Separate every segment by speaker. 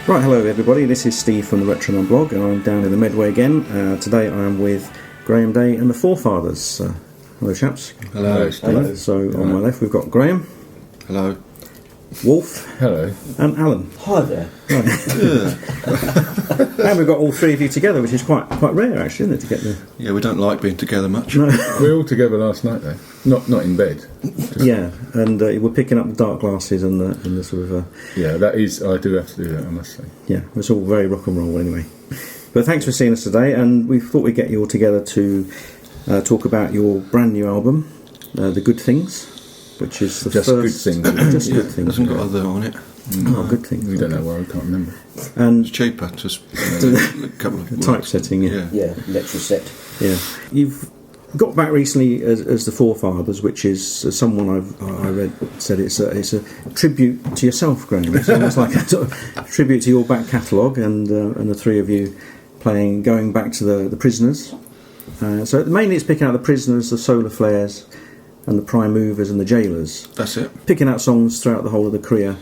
Speaker 1: Right, hello everybody, this is Steve from the Retroman blog and I'm down in the Medway again. Today I am with Graham Day and the Forefathers. Hello chaps.
Speaker 2: Hello, Steve.
Speaker 1: Hello. So on my left we've got Graham.
Speaker 2: Hello.
Speaker 1: Wolf.
Speaker 2: Hello.
Speaker 1: And Allan.
Speaker 3: Hi there.
Speaker 1: Right. And we've got all three of you together, which is quite rare actually, isn't it, to get the...
Speaker 2: Yeah, we don't like being together much.
Speaker 1: No.
Speaker 4: We were all together last night though. Not in bed.
Speaker 1: Yeah, and we're picking up the dark glasses and the sort of...
Speaker 4: Yeah, that is, I do have to do that, I must say.
Speaker 1: Yeah, it's all very rock and roll anyway. But thanks for seeing us today, and we thought we'd get you all together to talk about your brand new album, The Good Things, which is the
Speaker 4: Just
Speaker 1: first...
Speaker 4: Good Things.
Speaker 1: Just Good
Speaker 2: It
Speaker 1: Things.
Speaker 2: hasn't got other on it.
Speaker 1: Oh, Good Things.
Speaker 4: We don't know why, we can't remember.
Speaker 1: And
Speaker 2: It's cheaper, just a couple of words.
Speaker 1: typesetting, yeah.
Speaker 3: Yeah, lecture set.
Speaker 1: Yeah. You've got back recently as the Forefathers, which is someone I read said it's a tribute to yourself, Graham. It's almost like a sort of tribute to your back catalogue and the three of you going back to the Prisoners. So mainly it's picking out the Prisoners, the Solarflares, and the Prime Movers and the Gaolers.
Speaker 2: That's it.
Speaker 1: Picking out songs throughout the whole of the career.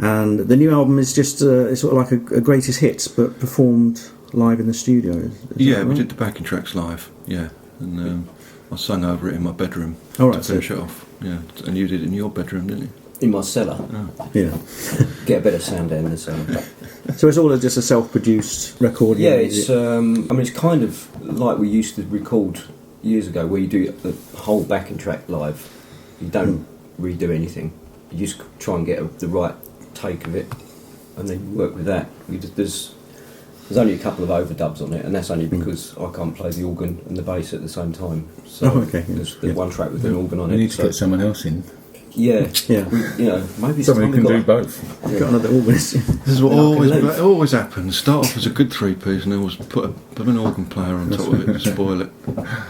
Speaker 1: And the new album is just it's sort of like a greatest hits, but performed live in the studio. Is
Speaker 2: Yeah,
Speaker 1: that
Speaker 2: we
Speaker 1: right?
Speaker 2: did the backing tracks live, yeah. And I sang over it in my bedroom
Speaker 1: Oh, right,
Speaker 2: to finish it off. Yeah, and you did it in your bedroom, didn't you?
Speaker 3: In my cellar.
Speaker 1: Yeah.
Speaker 3: Get a better sound down in the cellar.
Speaker 1: So it's all just a self-produced record.
Speaker 3: Yeah,
Speaker 1: is
Speaker 3: it's.
Speaker 1: it?
Speaker 3: It's kind of like we used to record years ago, where you do the whole backing track live. You don't redo anything. You just try and get the right take of it, and then you work with that. There's only a couple of overdubs on it, and that's only because I can't play the organ and the bass at the same time. So
Speaker 1: Oh, okay, yeah.
Speaker 3: there's one track with an organ on
Speaker 4: We
Speaker 3: it.
Speaker 4: need to
Speaker 3: so-
Speaker 4: get someone else in.
Speaker 3: Yeah,
Speaker 1: Yeah.
Speaker 3: Maybe it's
Speaker 4: Someone
Speaker 3: time
Speaker 4: who can
Speaker 3: we
Speaker 4: do
Speaker 3: got-
Speaker 4: both.
Speaker 1: Got another organist.
Speaker 2: This is what
Speaker 3: And I can
Speaker 2: always
Speaker 3: leave.
Speaker 2: happens. Start off as a good three-piece and then always put an organ player on top of it and spoil it.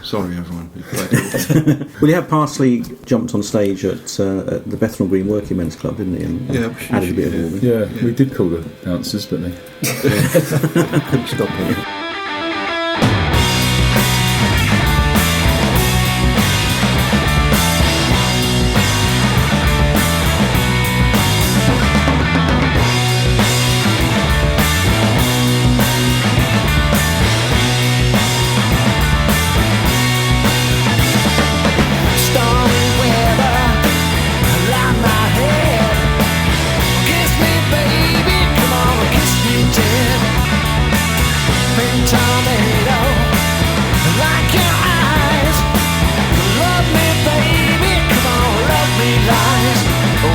Speaker 2: Sorry everyone. who played it.
Speaker 1: Well, you have partially jumped on stage at the Bethnal Green Working Men's Club, didn't you? And
Speaker 2: Yeah,
Speaker 1: added a bit of organ.
Speaker 4: Yeah, we did call the answers, but they
Speaker 1: Couldn't stop it.
Speaker 5: Stormy weather, around my head. Kiss me, baby, come on, kiss me, dead. Pink tornado, like your eyes. Love me, baby, come on, love me, lies.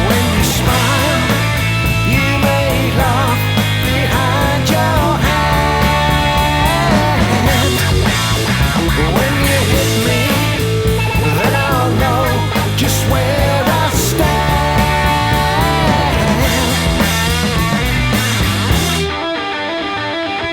Speaker 5: When you smile, you make love behind your hand. When you hit me, then I'll know just where I stand.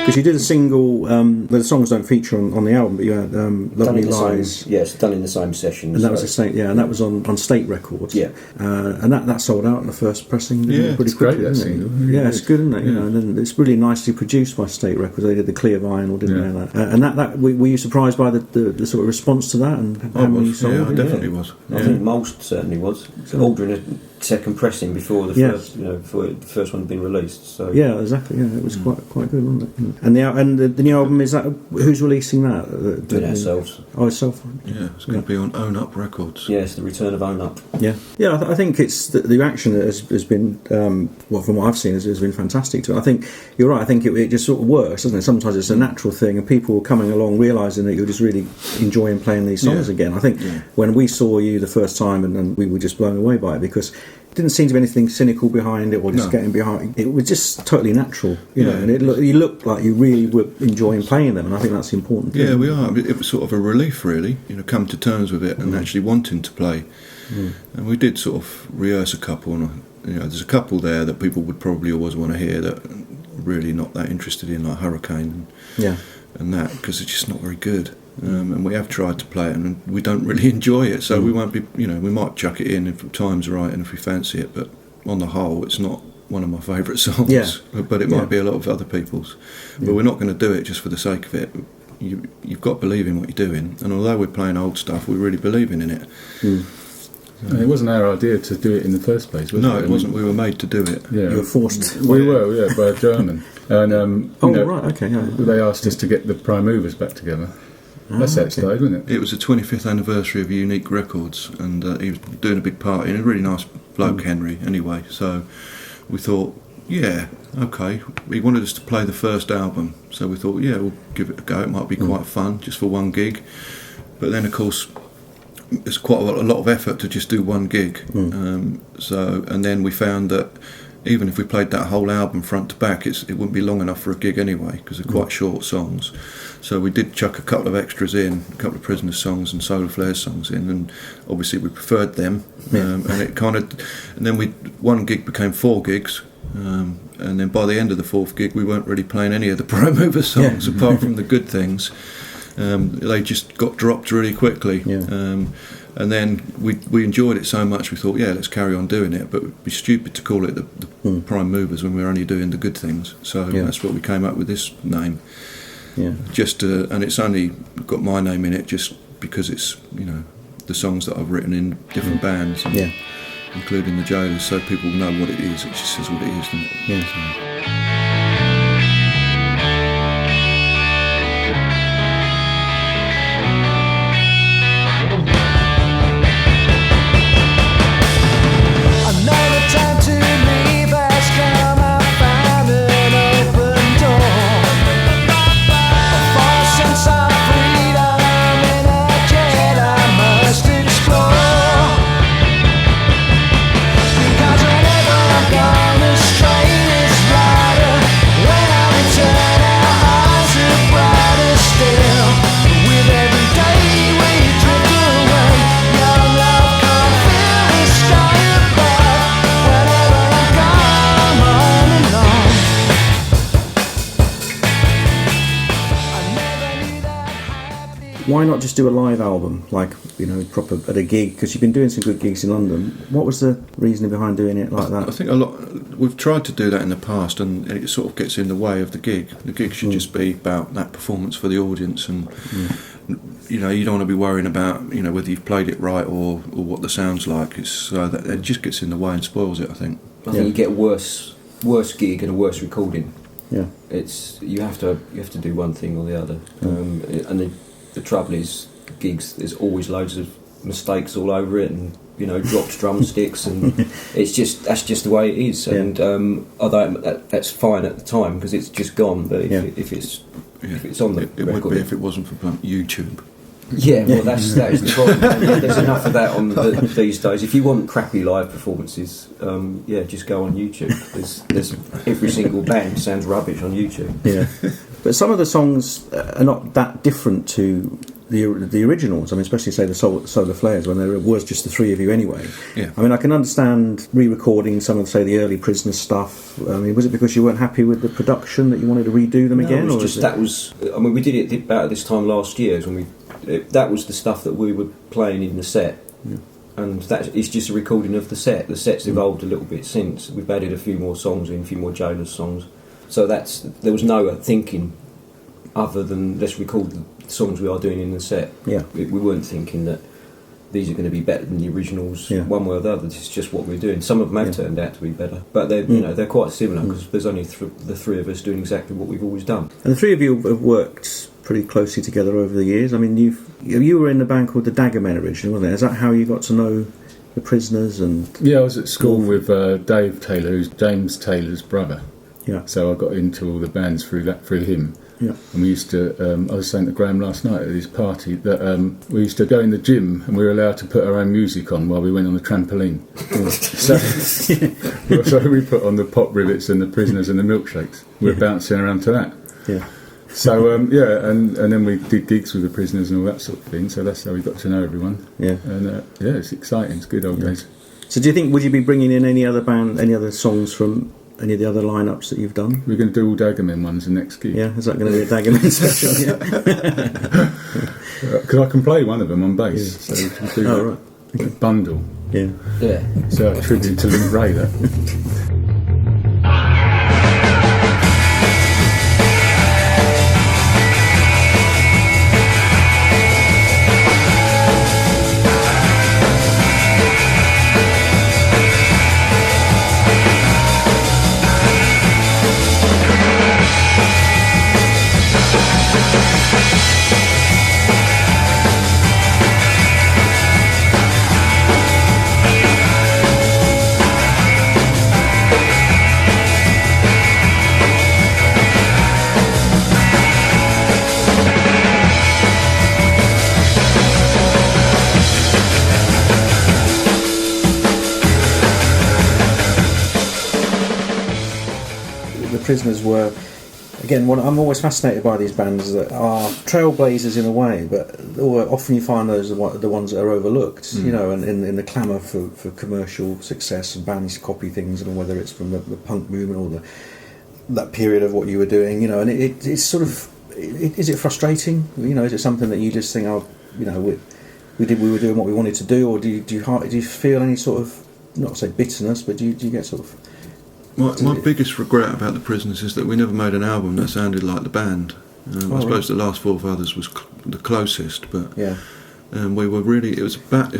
Speaker 1: Because you did a single, the songs don't feature on the album, but you had
Speaker 3: Done
Speaker 1: Lovely
Speaker 3: in the
Speaker 1: Lies.
Speaker 3: same, yes, done in the same session.
Speaker 1: And that was a state, and that was on State Records.
Speaker 3: Yeah.
Speaker 1: And that sold out in the first pressing. didn't
Speaker 2: Yeah,
Speaker 1: it? Pretty
Speaker 4: it's great,
Speaker 1: quickly,
Speaker 4: that
Speaker 1: didn't it?
Speaker 4: single, really
Speaker 1: Yeah, it's
Speaker 4: good.
Speaker 1: good, isn't it? You know, and then it's really nicely produced by State Records. They did the clear vinyl, didn't
Speaker 4: Yeah.
Speaker 1: they? And that were you surprised by the sort of response to that and how
Speaker 2: I
Speaker 1: many
Speaker 2: was,
Speaker 1: sold?
Speaker 2: yeah, I definitely was.
Speaker 3: I
Speaker 2: Yeah.
Speaker 3: think most certainly was. Ordering a second pressing before the
Speaker 1: Yeah.
Speaker 3: first, before the first one had been released. So
Speaker 1: Yeah, exactly. Yeah, it was quite good, wasn't it? And the new album, is that who's releasing that?
Speaker 3: doing it ourselves.
Speaker 1: Oh, itself.
Speaker 2: Yeah, it's going to be on Own Up Records.
Speaker 3: Yeah, it's the return of Own Up.
Speaker 1: Yeah, yeah. I think it's the action has been from what I've seen has been fantastic too. I think you're right. I think it just sort of works, doesn't it? Sometimes it's a natural thing, and people are coming along realising that you're just really enjoying playing these songs
Speaker 2: Yeah.
Speaker 1: again. I think when we saw you the first time, and we were just blown away by it because it didn't seem to be anything cynical behind it or just
Speaker 2: No.
Speaker 1: getting behind. It was just totally natural, you know.
Speaker 2: Yeah.
Speaker 1: And you looked like you really were enjoying playing them, and I think that's the important thing.
Speaker 2: Yeah, we are. It was sort of a relief, really, come to terms with it and actually wanting to play. And we did sort of rehearse a couple, and there's a couple there that people would probably always want to hear that are really not that interested in, like Hurricane
Speaker 1: Yeah.
Speaker 2: and that, because it's just not very good. And we have tried to play it, and we don't really enjoy it. So we won't be, we might chuck it in if the time's right and if we fancy it. But on the whole, it's not one of my favourite songs.
Speaker 1: Yeah.
Speaker 2: But it might be a lot of other people's. But we're not going to do it just for the sake of it. You've got to believe in what you're doing. And although we're playing old stuff, we're really believing in it.
Speaker 4: And it wasn't our idea to do it in the first place, was it?
Speaker 2: No, it wasn't. We were made to do it.
Speaker 4: Yeah.
Speaker 1: You were forced.
Speaker 4: We were, yeah, by a German. And,
Speaker 1: Oh,
Speaker 4: you know,
Speaker 1: right, okay. Yeah.
Speaker 4: they asked us to get the prime movers back together. That's how it
Speaker 1: okay.
Speaker 4: started, wasn't it?
Speaker 2: It was the 25th anniversary of Unique Records, and he was doing a big party. And a really nice bloke, Henry, anyway. So we thought, yeah, okay. He wanted us to play the first album, so we thought, yeah, we'll give it a go. It might be quite fun, just for one gig. But then, of course, it's quite a lot of effort to just do one gig. And then we found that even if we played that whole album front to back, it wouldn't be long enough for a gig anyway, because they're quite short songs. So we did chuck a couple of extras in, a couple of Prisoners songs and Solarflares songs in, and obviously we preferred them. And it and then one gig became 4 gigs. And then by the end of the 4th gig, we weren't really playing any of the Prime Mover songs apart from the good things. They just got dropped really quickly. And then we enjoyed it so much, we thought, yeah, let's carry on doing it. But it'd be stupid to call it the Prime Movers when we're only doing the good things. So that's what we came up with this name.
Speaker 1: Yeah.
Speaker 2: And it's only got my name in it just because it's, you know, the songs that I've written in different bands, including the Gaolers, so people know what it is. It just says what it is, doesn't it?
Speaker 1: Yeah.
Speaker 5: Another time to leave has come. I found an open door. A false sense of freedom in a jet I must explore. Because whenever I'm gone, this train is lighter. When I return, our eyes are brighter still. With every day we drift away, your love can't fill the sky above. Whenever I'm gone, on and on. I never knew that happy.
Speaker 1: Why not just do a live album, like, you know, proper at a gig? Because you've been doing some good gigs in London. What was the reasoning behind doing it like
Speaker 2: I
Speaker 1: that?
Speaker 2: think we've tried to do that in the past, and it sort of gets in the way of the gig. The gig should just be about that performance for the audience, and you know, you don't want to be worrying about, you know, whether you've played it right or what the sound's like. It's that it just gets in the way and spoils it, I think.
Speaker 3: I think you get a worse gig and a worse recording.
Speaker 1: Yeah.
Speaker 3: It's you have to do one thing or the other. And the trouble is, gigs, there's always loads of mistakes all over it, and, you know, dropped drumsticks, and that's just the way it is. And although that's fine at the time because it's just gone, but if it's on the
Speaker 2: it would
Speaker 3: record,
Speaker 2: be if it wasn't for YouTube.
Speaker 3: yeah, well, that is the problem. There's enough of that on these days. If you want crappy live performances, just go on YouTube. There's every single band sounds rubbish on YouTube.
Speaker 1: Yeah. But some of the songs are not that different to the originals. I mean, especially, say, the Solarflares, when there was just the 3 of you anyway.
Speaker 2: Yeah.
Speaker 1: I mean, I can understand re-recording some of, say, the early Prisoner stuff. I mean, was it because you weren't happy with the production that you wanted to redo them again?
Speaker 3: It was
Speaker 1: or
Speaker 3: just, that was... I mean, we did it about this time last year, when that was the stuff that we were playing in the set.
Speaker 1: Yeah.
Speaker 3: And that is just a recording of the set. The set's evolved a little bit since. We've added a few more songs in, a few more Gaolers songs. So there was no thinking other than let's record the songs we are doing in the set.
Speaker 1: Yeah.
Speaker 3: We weren't thinking that these are going to be better than the originals one way or the other. This is just what we're doing. Some of them have turned out to be better, but they're you know, they're quite similar because there's only the 3 of us doing exactly what we've always done.
Speaker 1: And the 3 of you have worked pretty closely together over the years. I mean, you were in a band called the Daggermen originally, wasn't it? Is that how you got to know the Prisoners? And
Speaker 4: Yeah, I was at school with Dave Taylor, who's James Taylor's brother.
Speaker 1: yeah,
Speaker 4: So I got into all the bands through him.
Speaker 1: yeah,
Speaker 4: And we used to, I was saying to Graham last night at his party that we used to go in the gym and we were allowed to put our own music on while we went on the trampoline. so we put on the Pop Rivets and the Prisoners and the Milkshakes. We were bouncing around to that.
Speaker 1: yeah.
Speaker 4: So and then we did gigs with the Prisoners and all that sort of thing. So that's how we got to know everyone.
Speaker 1: Yeah.
Speaker 4: And it's exciting. It's good old days.
Speaker 1: So do you think, would you be bringing in any other songs from any of the other lineups that you've done?
Speaker 4: We're going to do all Daggermen ones the next gig.
Speaker 1: Yeah, is that going to be a Daggermen special? Yeah.
Speaker 4: Because I can play one of them on bass. So we can do
Speaker 1: Oh, right.
Speaker 4: a bundle.
Speaker 1: Yeah.
Speaker 3: Yeah.
Speaker 4: So a tribute to Lynn Ray, that.
Speaker 1: Prisoners were, again, I'm always fascinated by these bands that are trailblazers in a way, but often you find those are the ones that are overlooked, you know, and in the clamour for commercial success, and bands copy things, and whether it's from the punk movement or that period of what you were doing, you know, and it's sort of, is it frustrating? You know, is it something that you just think, oh, you know, we were doing what we wanted to do, or do you feel any sort of, not to say bitterness, but do you get sort of...
Speaker 2: My biggest regret about the Prisoners is that we never made an album that sounded like the band. I suppose the last Forefathers was the closest, but we were really, it's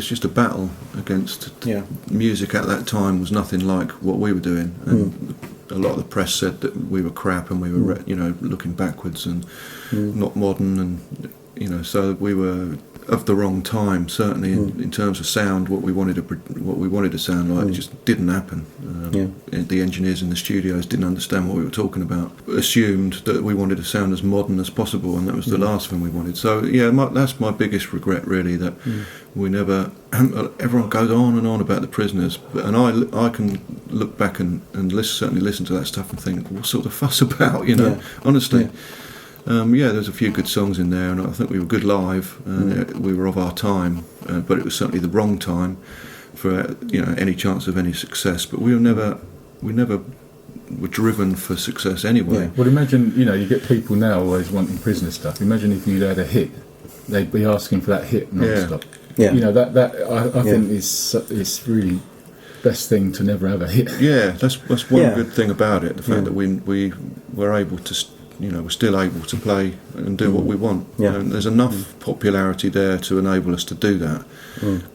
Speaker 2: just a battle against music at that time was nothing like what we were doing, and a lot of the press said that we were crap and we were you know, looking backwards and not modern, and you know, so we were of the wrong time, certainly in terms of sound. What we wanted to sound like just didn't happen. The engineers in the studios didn't understand what we were talking about, assumed that we wanted to sound as modern as possible, and that was the last thing we wanted. So that's my biggest regret, really, that we never... Everyone goes on and on about the Prisoners, and I can look back and certainly listen to that stuff and think, what sort of fuss about, you know, honestly. There's a few good songs in there, and I think we were good live. We were of our time, but it was certainly the wrong time for any chance of any success. But we never were driven for success anyway.
Speaker 4: Yeah. Well, imagine you get people now always wanting Prisoner stuff. Imagine if you'd had a hit, they'd be asking for that hit non-stop. Yeah. You know that I think is really best thing to never have a hit.
Speaker 2: Yeah, that's one good thing about it. The fact that we were able to. We're still able to play and do what we want. And there's enough popularity there to enable us to do that,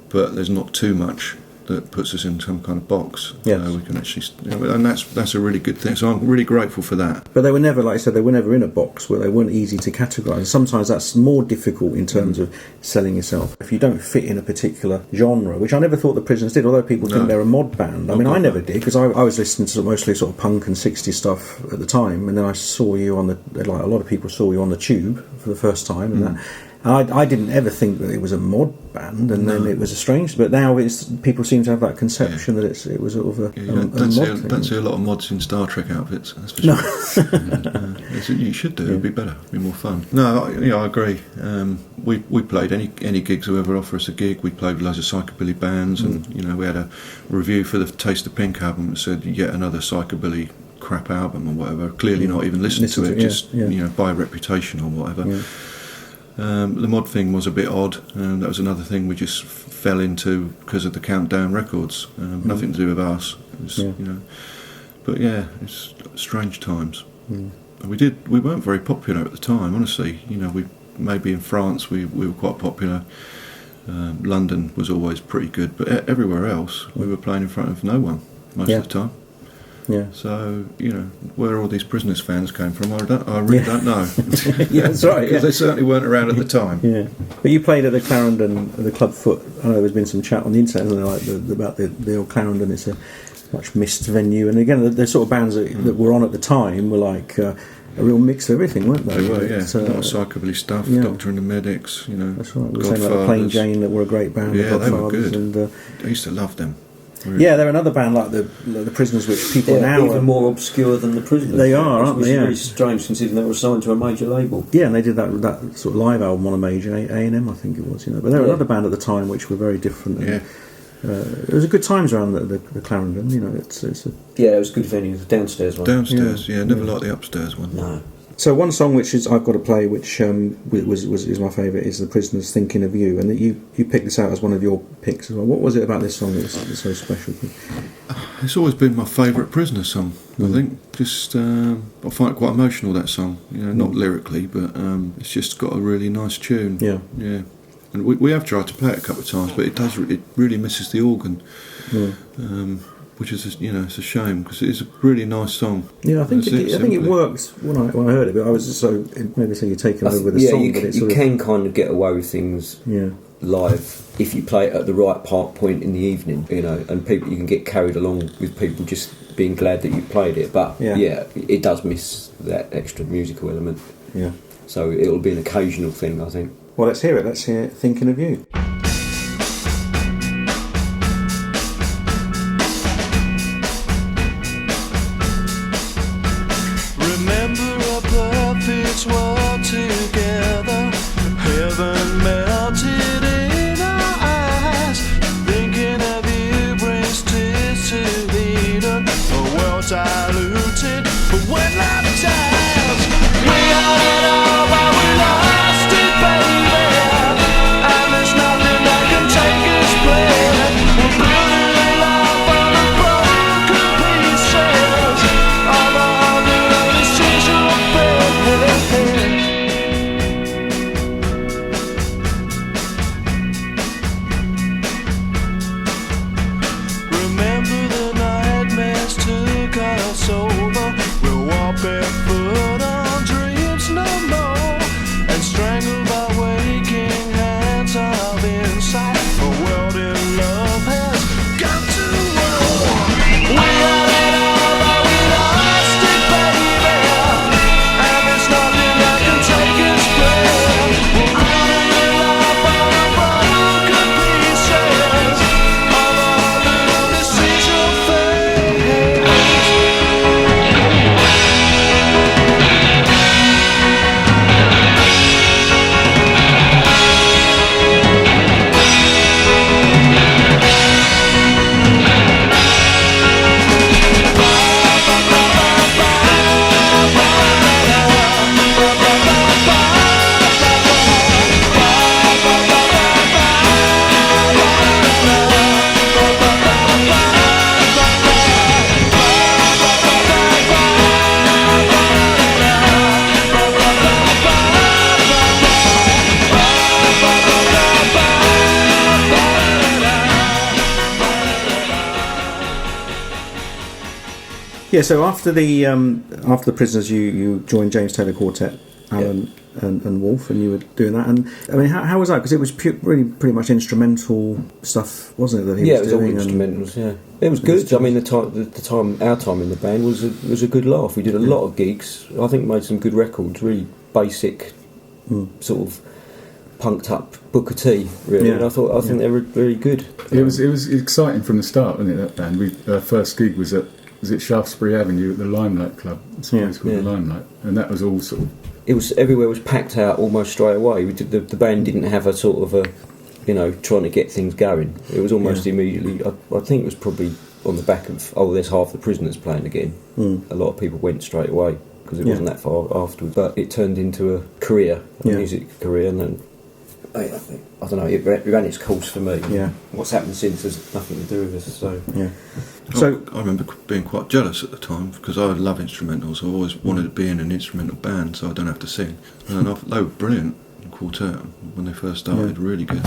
Speaker 2: but there's not too much that puts us in some kind of box. We can actually, and that's a really good thing. So I'm really grateful for that.
Speaker 1: But they were never, like I said, they were never in a box where they weren't easy to categorise. Sometimes that's more difficult in terms of selling yourself. If you don't fit in a particular genre, which I never thought the Prisoners did, although people think they're a mod band. I mean, I never did, because I was listening to mostly sort of punk and 60s stuff at the time, and then I saw you on like a lot of people saw you on the Tube for the first time, and that. I didn't ever think that it was a mod band, and then it was a strange. But now people seem to have that conception that it was sort of a mod thing.
Speaker 2: Don't see a lot of mods in Star Trek outfits. That's for sure. You should do. It'd be better. It'd be more fun. No, I agree. We played any gigs. Whoever offered us a gig, we played with loads of psychobilly bands, and we had a review for the Taste of Pink album that said yet another psychobilly crap album or whatever. Clearly not even listened to it, just by reputation or whatever. The mod thing was a bit odd, and that was another thing we just fell into because of the Countdown records. Nothing to do with us. But it's strange times. We weren't very popular at the time, honestly. We maybe in France we were quite popular. London was always pretty good, but everywhere else we were playing in front of no one most of the time. Yeah. So where all these Prisoners fans came from, I really don't know.
Speaker 1: That's right.
Speaker 2: Because they certainly weren't around at the time.
Speaker 1: Yeah. But you played at the Clarendon, the Club Foot. I know there's been some chat on the internet, hasn't there, about the old Clarendon. It's a much missed venue, and again, the sort of bands that were on at the time were like a real mix of everything, weren't they?
Speaker 2: They were, a lot of psychobilly stuff. Doctor and the Medics.
Speaker 1: That's right. We were saying about Plain Jane that were a great band.
Speaker 2: Yeah,
Speaker 1: the
Speaker 2: they were good.
Speaker 1: And,
Speaker 2: I used to love them.
Speaker 1: Really. Yeah, they're another band like the Prisoners, which people now
Speaker 3: even more obscure than the Prisoners.
Speaker 1: They are, aren't they?
Speaker 3: Which is really strange considering they were signed to a major label.
Speaker 1: Yeah, and they did that sort of live album on a major, A&M, I think it was. But they were another band at the time which were very different. And, it was a good times around the Clarendon. It's a
Speaker 3: it was a good venue. The downstairs one.
Speaker 2: Downstairs, never liked the upstairs one.
Speaker 3: No.
Speaker 1: So one song which I've got to play, which is my favourite, is The Prisoners' Thinking of You, and that you picked this out as one of your picks as well. What was it about this song that's so special?
Speaker 2: It's always been my favourite Prisoner song. I think just I find it quite emotional, that song. Not lyrically, but it's just got a really nice tune. Yeah. And we have tried to play it a couple of times, but it really misses the organ. Which is it's a shame, because it is a really nice song.
Speaker 1: Yeah, I think it works when I heard it, but I was just so maybe saying you're taken over with the song.
Speaker 3: You can kind of get away with things live if you play it at the right point in the evening, and people, you can get carried along with people just being glad that you played it. But it does miss that extra musical element.
Speaker 1: Yeah.
Speaker 3: So it'll be an occasional thing, I think.
Speaker 1: Well, let's hear it. Let's hear Thinking of You. Yeah, so after the Prisoners, you joined James Taylor Quartet, Allan and Wolf, and you were doing that. And I mean, how was that? Because it was really pretty much instrumental stuff, wasn't it? That he was
Speaker 3: all
Speaker 1: doing
Speaker 3: instrumentals. Yeah, it was good. I mean, our time in the band was a good laugh. We did a lot of gigs. I think made some good records. Really basic, sort of punked up Booker T. Really, and I think they were very good.
Speaker 4: It was exciting from the start, wasn't it? That band. Our first gig was at Shaftesbury Avenue at the Limelight Club. It's called the Limelight, and that was all sort of.
Speaker 3: It was everywhere was packed out almost straight away. The band didn't have a sort of trying to get things going. It was almost immediately. I think it was probably on the back of there's half the Prisoners playing again. A lot of people went straight away because it wasn't that far afterwards. But it turned into a career, a music career, and then I don't know. It ran its course for me.
Speaker 1: Yeah.
Speaker 3: What's happened since has nothing to do with us. So
Speaker 1: Yeah.
Speaker 2: So I remember being quite jealous at the time because I love instrumentals. I always wanted to be in an instrumental band so I don't have to sing. And they were brilliant in Quartet when they first started. Really good.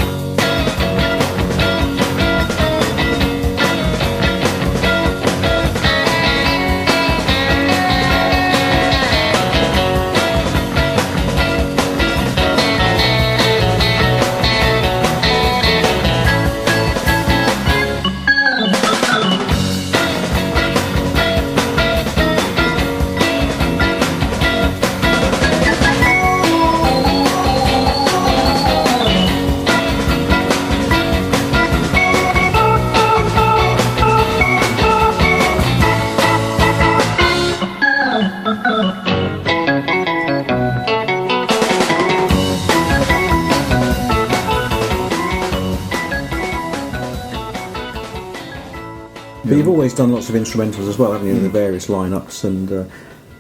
Speaker 1: But you've always done lots of instrumentals as well, haven't you? The various lineups, and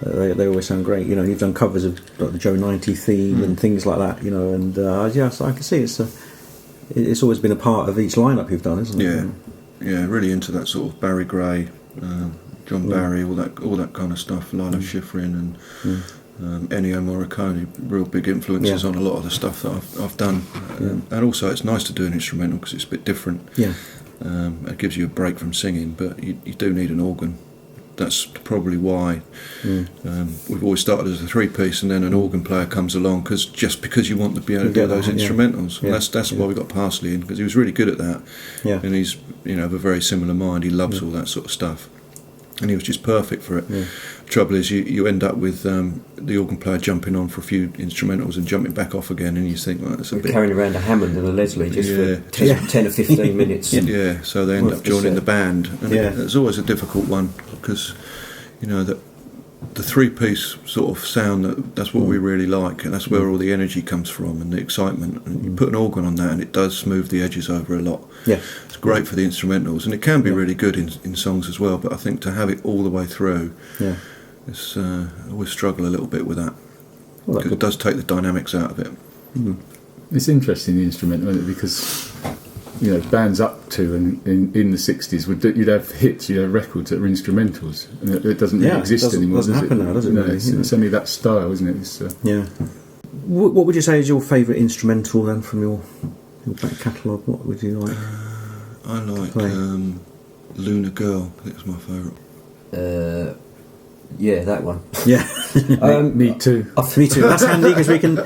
Speaker 1: they always sound great. You know, you've done covers of like the Joe 90 theme and things like that. You know, and so I can see it's always been a part of each lineup you've done, isn't it?
Speaker 2: Yeah, really into that sort of Barry Gray, John Barry, all that kind of stuff. Lila Schifrin and Ennio Morricone, real big influences on a lot of the stuff that I've done. And also, it's nice to do an instrumental because it's a bit different.
Speaker 1: Yeah.
Speaker 2: It gives you a break from singing, but you do need an organ. That's probably why we've always started as a three-piece, and then an organ player comes along because you want to be able to do those instrumentals. And that's why we got Parsley in, because he was really good at that.
Speaker 1: Yeah.
Speaker 2: And he's of a very similar mind. He loves all that sort of stuff, and he was just perfect for it. Trouble is, you end up with the organ player jumping on for a few instrumentals and jumping back off again, and you think, well, that's a bit
Speaker 3: carrying around a Hammond and a Leslie just for 10 or 15 minutes.
Speaker 2: Yeah, so they end up joining the band, and it's always a difficult one because the three-piece sort of sound, that's what we really like, and that's where all the energy comes from and the excitement. And you put an organ on that, and it does smooth the edges over a lot.
Speaker 1: Yeah,
Speaker 2: it's great for the instrumentals, and it can be really good in songs as well. But I think to have it all the way through, I always struggle a little bit with that, because it does take the dynamics out of it.
Speaker 4: It's interesting, the instrumental, isn't it? Because bands up to and in the 60s you'd have hits, you'd have records that were instrumentals, and it doesn't really exist anymore.
Speaker 1: Doesn't happen now, does it? Really,
Speaker 4: it's only that style, isn't it?
Speaker 1: What would you say is your favourite instrumental then from your back catalogue? What would you like?
Speaker 2: I like Lunar Girl. I think it's my favourite.
Speaker 3: Yeah, that one.
Speaker 1: Yeah.
Speaker 4: Me too.
Speaker 1: Me too. That's handy because we can.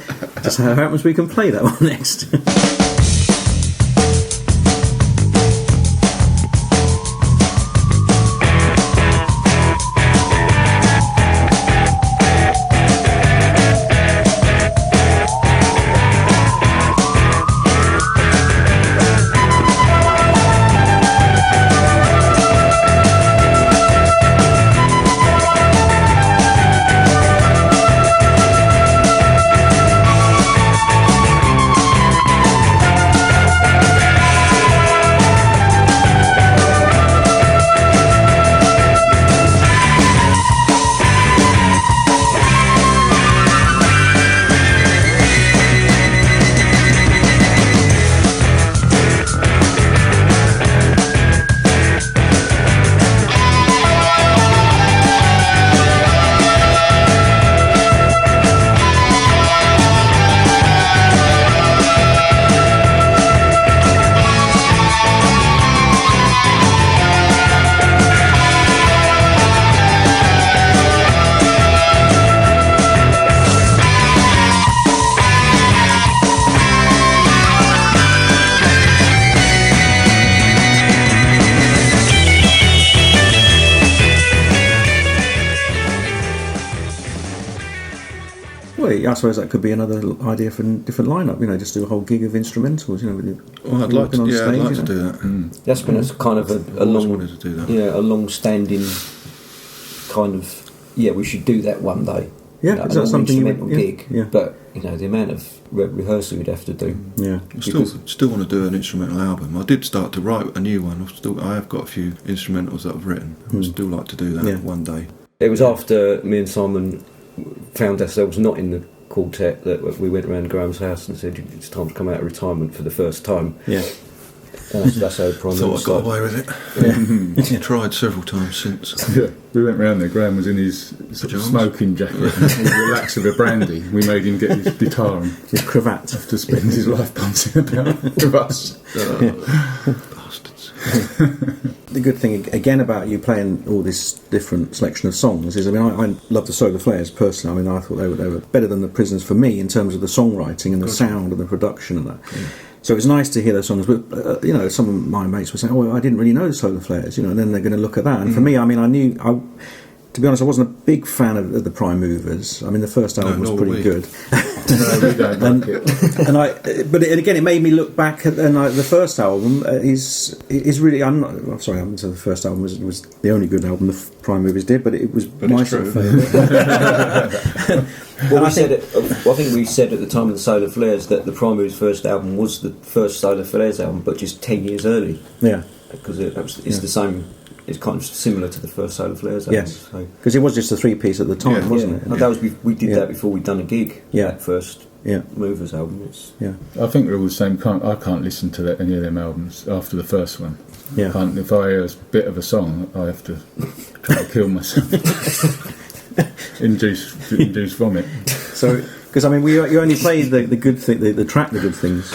Speaker 1: Just how it happens, we can play that one next. Well, I suppose that could be another idea for a different lineup. Just do a whole gig of instrumentals.
Speaker 2: Well, I'd like to. Yeah, I'd like to do that.
Speaker 3: That's been a kind of a long,
Speaker 2: wanted to do that.
Speaker 3: Yeah, a long-standing kind of. Yeah, we should do that one day.
Speaker 1: Yeah, is that
Speaker 3: an
Speaker 1: something
Speaker 3: instrumental gig?
Speaker 1: Yeah.
Speaker 3: But the amount of rehearsal we'd have to do.
Speaker 1: Yeah,
Speaker 2: I still want to do an instrumental album. I did start to write a new one. I have got a few instrumentals that I've written. I'd still like to do that one day.
Speaker 3: It was after me and Simon found ourselves not in the quartet that we went around Graham's house and said it's time to come out of retirement for the first time.
Speaker 1: Yeah.
Speaker 3: That's how Prime
Speaker 2: Thought I got away with it. Yeah. Tried several times since.
Speaker 4: Yeah, we went round there. Graham was in his sort of smoking jacket, and relaxed with a brandy. We made him get his guitar and
Speaker 1: his cravat.
Speaker 4: Have to spend his life bouncing about with us.
Speaker 2: Bastards.
Speaker 1: The good thing again about you playing all this different selection of songs is, I love the Solarflares personally. I thought they were better than the Prisoners for me in terms of the songwriting and the sound and the production and that. Yeah. So it was nice to hear those songs, but some of my mates were saying, "Oh, I didn't really know the Solarflares," and then they're going to look at that. And for me, I knew. To be honest, I wasn't a big fan of the Prime Movers. The first album was pretty good.
Speaker 4: No, we don't like it.
Speaker 1: But again, it made me look back at the first album is really. I'm sorry, I haven't said the first album was the only good album the Prime Movers did, but it was my sort of favourite.
Speaker 3: Well, I think we said at the time of the Solarflares that the Prime Movers' first album was the first Solarflares album, but just 10 years early.
Speaker 1: Yeah,
Speaker 3: because it's the same. It's kind of similar to the first Solarflares album.
Speaker 1: Yes, because it was just a 3-piece at the time, wasn't it?
Speaker 3: That was we did that before we'd done a gig.
Speaker 1: Yeah,
Speaker 3: that first Movers album.
Speaker 4: I think we're all the same. I can't listen to any of them albums after the first one.
Speaker 1: Yeah,
Speaker 4: if I hear a bit of a song, I have to try to kill myself. induce vomit.
Speaker 1: So, because you only played the good thing, the track, the good things.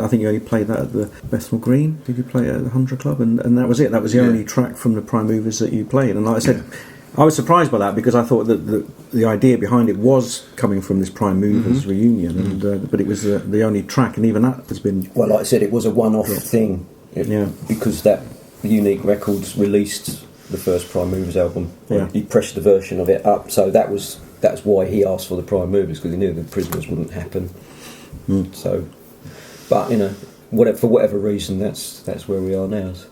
Speaker 1: I think you only played that at the Bethnal Green. Did you play it at the 100 Club? And that was it. That was the only track from the Prime Movers that you played. And like I said, I was surprised by that because I thought that the idea behind it was coming from this Prime Movers reunion, and but it was the only track, and even that has been.
Speaker 3: Well, like I said, it was a one-off thing. Because that Unique Records released the first Prime Movers album. He pressed the version of it up, so that's why he asked for the Prime Movers, because he knew the Prisoners wouldn't happen. So, but for whatever reason, that's where we are now. So,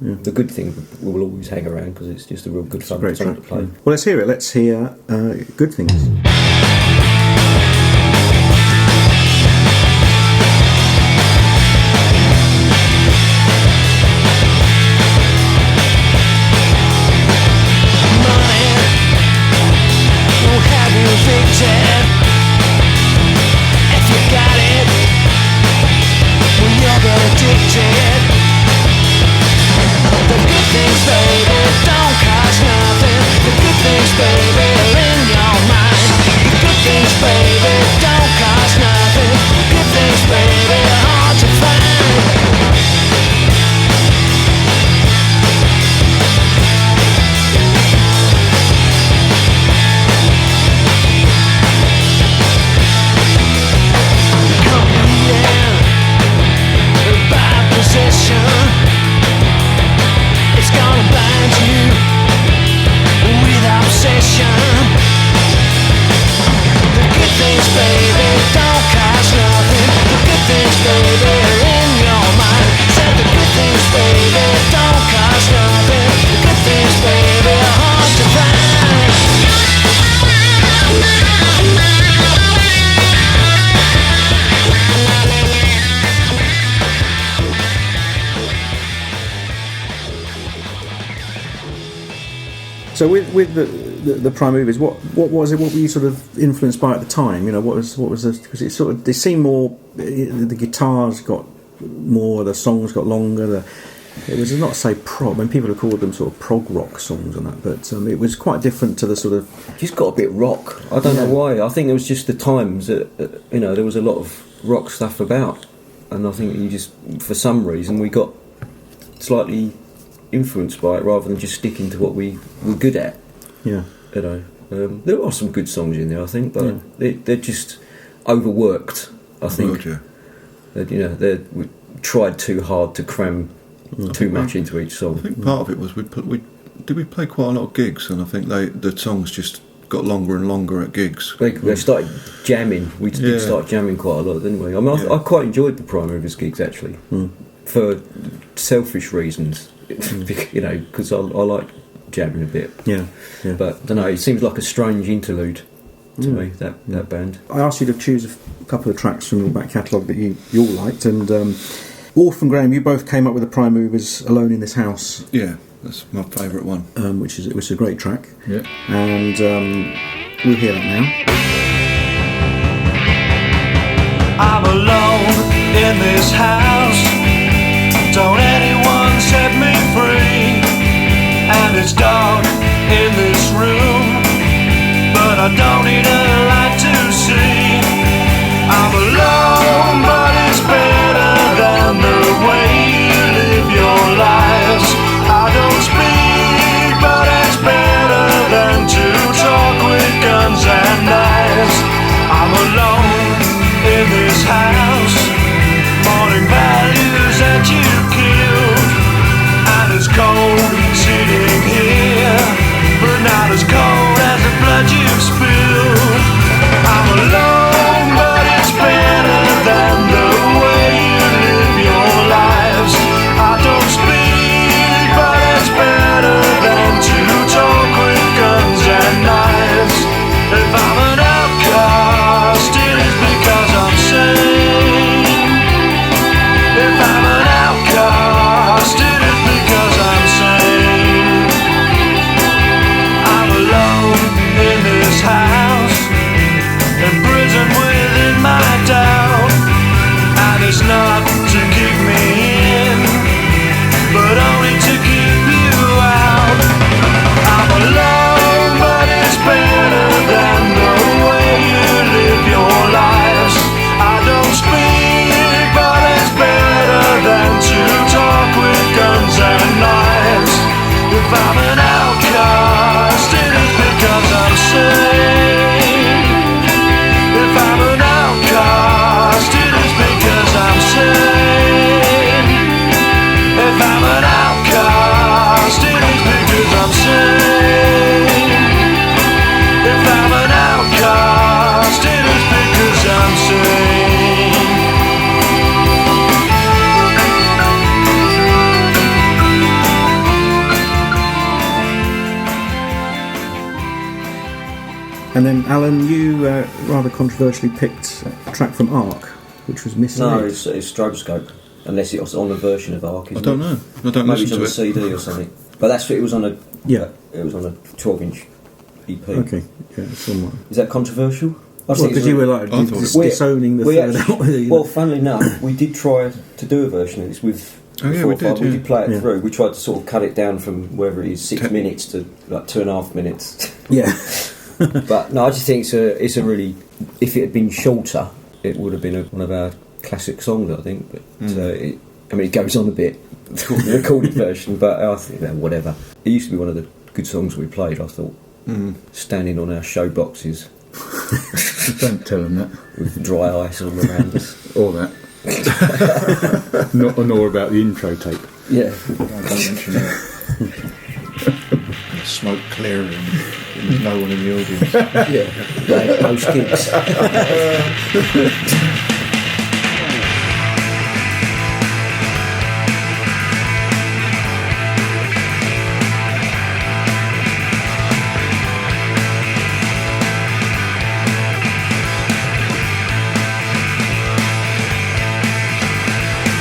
Speaker 3: the good thing will always hang around because it's just a real good fun song to play.
Speaker 1: Well, let's hear it. Let's hear Good Things. So with the Prime Movers, what was it? What were you sort of influenced by at the time? What was because it sort of they seemed more. The guitars got more, the songs got longer. It was not to say prog. People have called them sort of prog rock songs and that, but it was quite different to the sort of.
Speaker 3: It just got a bit rock. I don't know why. I think it was just the times that there was a lot of rock stuff about, and I think you just for some reason we got slightly influenced by it rather than just sticking to what we were good at.
Speaker 1: Yeah,
Speaker 3: there are some good songs in there, I think, but they're just overworked. I think we tried too hard to cram too much into each song.
Speaker 2: I think part of it was we play quite a lot of gigs, and I think the songs just got longer and longer at gigs.
Speaker 3: They started jamming. We did start jamming quite a lot, didn't we? I mean, I quite enjoyed the Prime Movers gigs actually, for selfish reasons. You know, because I like jamming a bit.
Speaker 1: Yeah.
Speaker 3: But I don't know. It seems like a strange interlude to me, that band.
Speaker 1: I asked you to choose a couple of tracks from your back catalogue that you all liked, and Wolf and Graham, you both came up with the Prime Movers' "Alone in This House."
Speaker 2: Yeah, that's my favourite one.
Speaker 1: Which is a great track.
Speaker 4: Yeah.
Speaker 1: And we'll hear that now.
Speaker 5: I'm alone in this house. Don't anyone set me free. And it's dark in this room, but I don't need a light to see. I'm alone, but it's better than the way you live your lives. I don't speak, but it's better than to talk with guns and knives. I'm alone in this house, mourning values that you killed. And it's cold sitting here, but not as cold as the blood you've spilled. I'm alone, but it's better than the way you live your lives. I don't speak, but it's better than to talk with guns and knives. If I'm an outcast, it is because I'm sane. If I'm an outcast, it is because I'm sane. I'm alone in this house, imprisoned within my doubt. And it's not to keep me in, but only to keep you out. I'm alone, but it's better than the way you live your lives. I don't speak, but it's better than to talk with guns and knives. If I'm an outcast, it is because I'm sane. If I'm an outcast, it is because I'm sane. If I'm an outcast, it is because I'm sane. If I'm an outcast, it is because I'm sane.
Speaker 1: And then, Alan, you rather controversially picked a track from Ark, which was Misled.
Speaker 3: No, it's Stroboscope, unless it was on a version of Ark.
Speaker 2: I don't know. I don't
Speaker 3: Maybe it's
Speaker 2: listen
Speaker 3: on
Speaker 2: to
Speaker 3: a CD or something. But it was on a it was on a 12-inch EP.
Speaker 1: Okay, yeah, somewhat.
Speaker 3: Is that controversial?
Speaker 1: Because you were like
Speaker 2: I thought it was.
Speaker 1: disowning the third album.
Speaker 3: Well, funnily enough, we did try to do a version of this with.
Speaker 2: Oh, yeah, we did,
Speaker 3: We
Speaker 2: yeah.
Speaker 3: did play it
Speaker 1: Yeah.
Speaker 3: through. We tried to sort of cut it down from wherever it is 6 minutes to like 2.5 minutes.
Speaker 1: Yeah.
Speaker 3: But no, I just think it's a really. If it had been shorter, it would have been one of our classic songs, I think. But it goes on a bit, the recorded version. But I think whatever. It used to be one of the good songs we played. I thought, standing on our show boxes
Speaker 4: Don't tell them that.
Speaker 3: with dry ice all around us.
Speaker 4: Or that. Nor about the intro tape.
Speaker 3: Yeah,
Speaker 6: Don't mention that. Smoke clearing. There's no one in the audience.
Speaker 3: yeah, most kicks.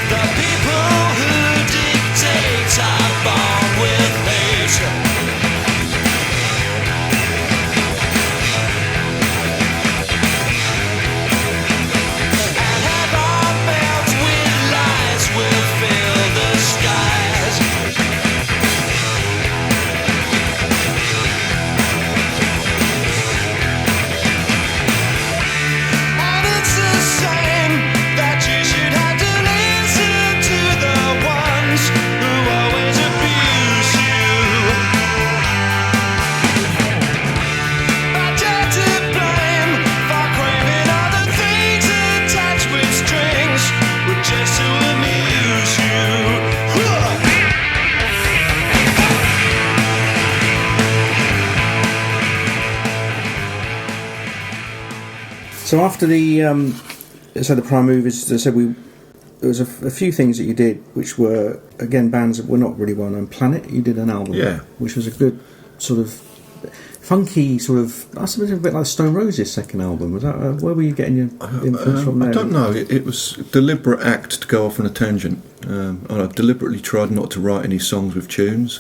Speaker 5: The people who dictate are born with nature.
Speaker 1: So after the prime movies, as I said, there was a few things that you did, which were again bands that were not really well known. Planet, you did an album, which was a good sort of funky sort of. I suppose a bit like Stone Roses' second album. Was that where were you getting your influence from there?
Speaker 2: I don't know. It was a deliberate act to go off on a tangent. I deliberately tried not to write any songs with tunes,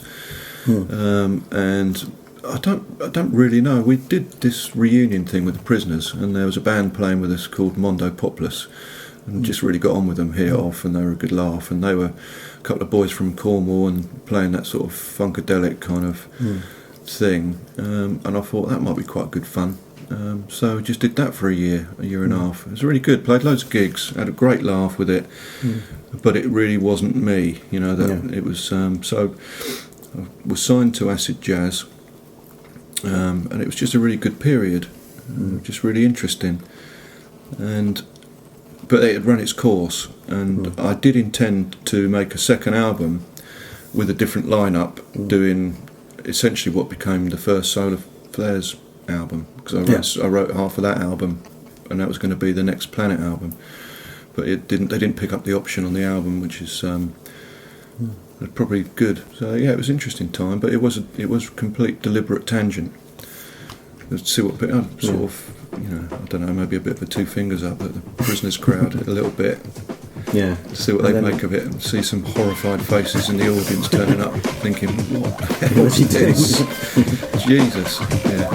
Speaker 2: and I don't really know. We did this reunion thing with the Prisoners, and there was a band playing with us called Mondo Populous, and just really got on with them, hit it off, and they were a good laugh. And they were a couple of boys from Cornwall and playing that sort of funkadelic kind of thing. And I thought that might be quite good fun. So we just did that for a year and a half. It was really good. Played loads of gigs, had a great laugh with it, but it really wasn't me. You know that it was. So I was signed to Acid Jazz. And it was just a really good period, just really interesting, but it had run its course, and I did intend to make a second album with a different lineup, doing essentially what became the first Solarflares album, because I wrote half of that album, and that was going to be the next Planet album, but they didn't pick up the option on the album, which is probably good. So yeah, it was an interesting time, but it was a complete deliberate tangent. Let's see what sort of, I don't know, maybe a bit of a two fingers up at the Prisoners crowd a little bit.
Speaker 1: Yeah.
Speaker 2: See what they make of it, and see some horrified faces in the audience turning up, thinking, "What the hell is this?" Jesus. Yeah.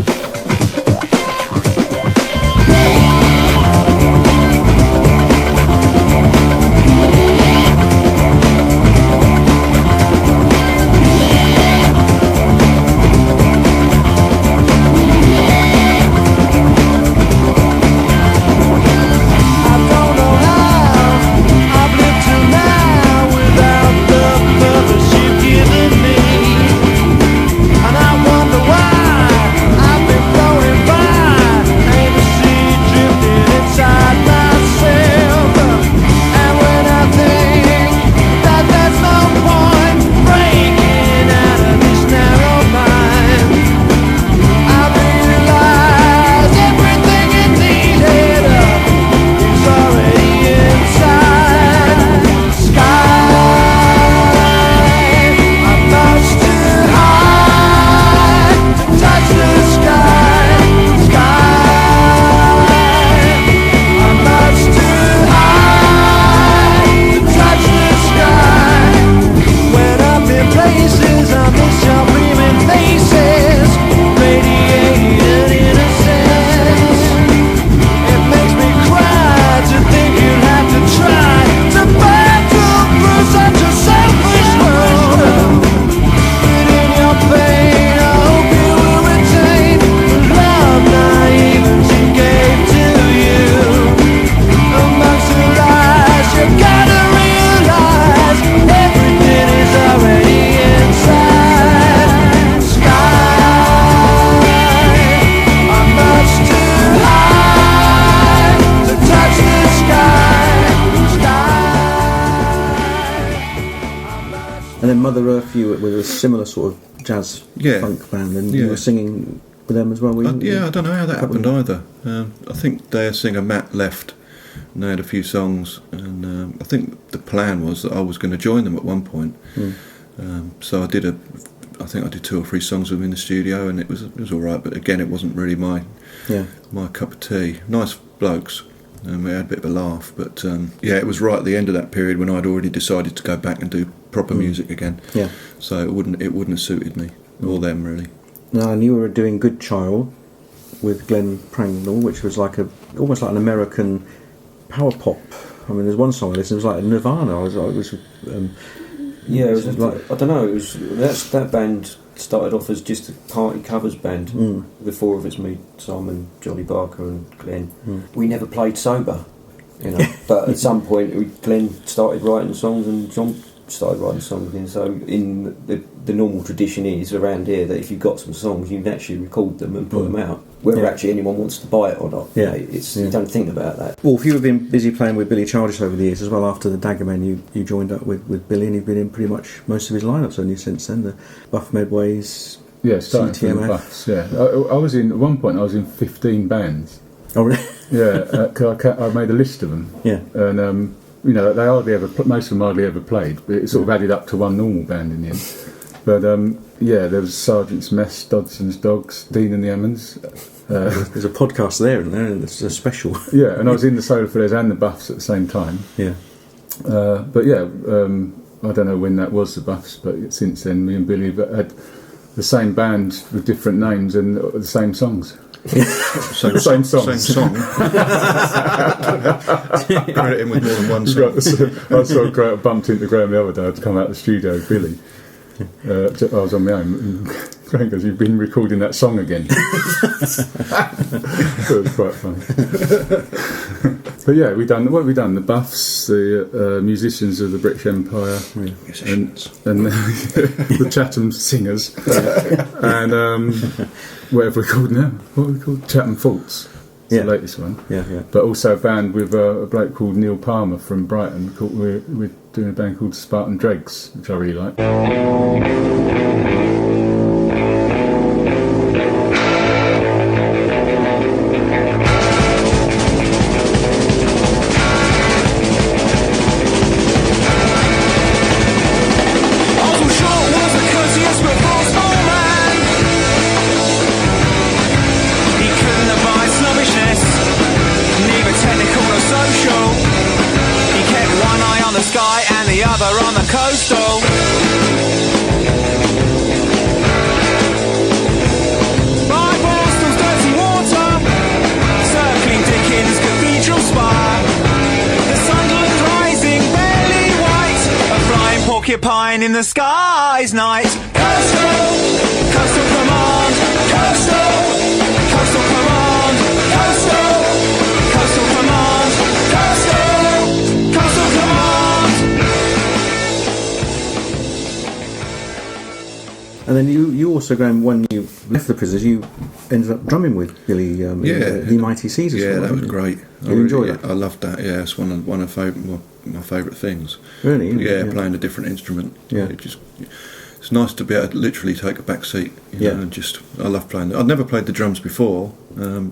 Speaker 1: And then Mother Earth, you were a similar sort of jazz funk band, and you were singing with them as well.
Speaker 2: I don't know how that happened either. I think their singer Matt left, and they had a few songs, and I think the plan was that I was going to join them at one point. So I did I think I did 2 or 3 songs with them in the studio, and it was all right. But again, it wasn't really my cup of tea. Nice blokes. We had a bit of a laugh, but it was right at the end of that period when I'd already decided to go back and do proper music again. Yeah. So it wouldn't have suited me or them really.
Speaker 1: No, and you were doing Good Child with Glenn Prangnall, which was like almost like an American power pop. I mean, there's one song I listened. It was like Nirvana. It was
Speaker 3: like, I don't know. It was that band started off as just a party covers band. The 4 of us, me, Simon, Johnny Barker, and Glenn. We never played sober, But at some point, Glenn started writing songs, and John started writing songs again. So in the normal tradition is around here that if you've got some songs, you can actually record them and put them out. Whether actually anyone wants to buy it or not, you don't think about that.
Speaker 1: Wolf, you have been busy playing with Billy Childish over the years as well. After the Daggermen, you joined up with Billy, and you've been in pretty much most of his lineups only since then. The Buff Medways,
Speaker 4: starting from the Buffs. I was in at one point. I was in 15 bands.
Speaker 1: Oh, really?
Speaker 4: Yeah, 'cause I made a list of them.
Speaker 1: Yeah.
Speaker 4: And they hardly ever. Most of them hardly ever played, but it sort of added up to one normal band in the end. But there was Sergeant's Mess, Dodson's Dogs, Dean and the Hammonds.
Speaker 1: There's a podcast there, and it's a special.
Speaker 4: Yeah, and I was in the Solarflares and the Buffs at the same time.
Speaker 1: Yeah.
Speaker 4: I don't know when that was, the Buffs, but since then, me and Billy have had the same band with different names and the same songs.
Speaker 2: Same song. Credit him with more than one song.
Speaker 4: I saw bumped into Graham the other day. I'd come out of the studio with Billy. I was on my own. And Graham goes, "You've been recording that song again." So it was quite funny. But yeah, what have we done? The Buffs, the musicians of the British Empire, and the Chatham Singers, and whatever we're called now. What are we called? Chatham Faults. It's the latest one.
Speaker 1: Yeah.
Speaker 4: But also a band with a bloke called Neil Palmer from Brighton. We're doing a band called Spartan Dreggs, which I really like.
Speaker 5: Porcupine in the skies night. Coastal command. Coastal command. Coastal command. Coastal command.
Speaker 1: And then you also, Graham, when you left the Prisoners, you ended up drumming with Billy the Mighty Caesars.
Speaker 2: Yeah, that was great.
Speaker 1: You enjoyed it?
Speaker 2: I loved that. Yeah, it's one of my favourite things.
Speaker 1: Really?
Speaker 2: Yeah, playing a different instrument.
Speaker 1: Yeah.
Speaker 2: It's nice to be able to literally take a back seat. You know, and I love playing. I'd never played the drums before.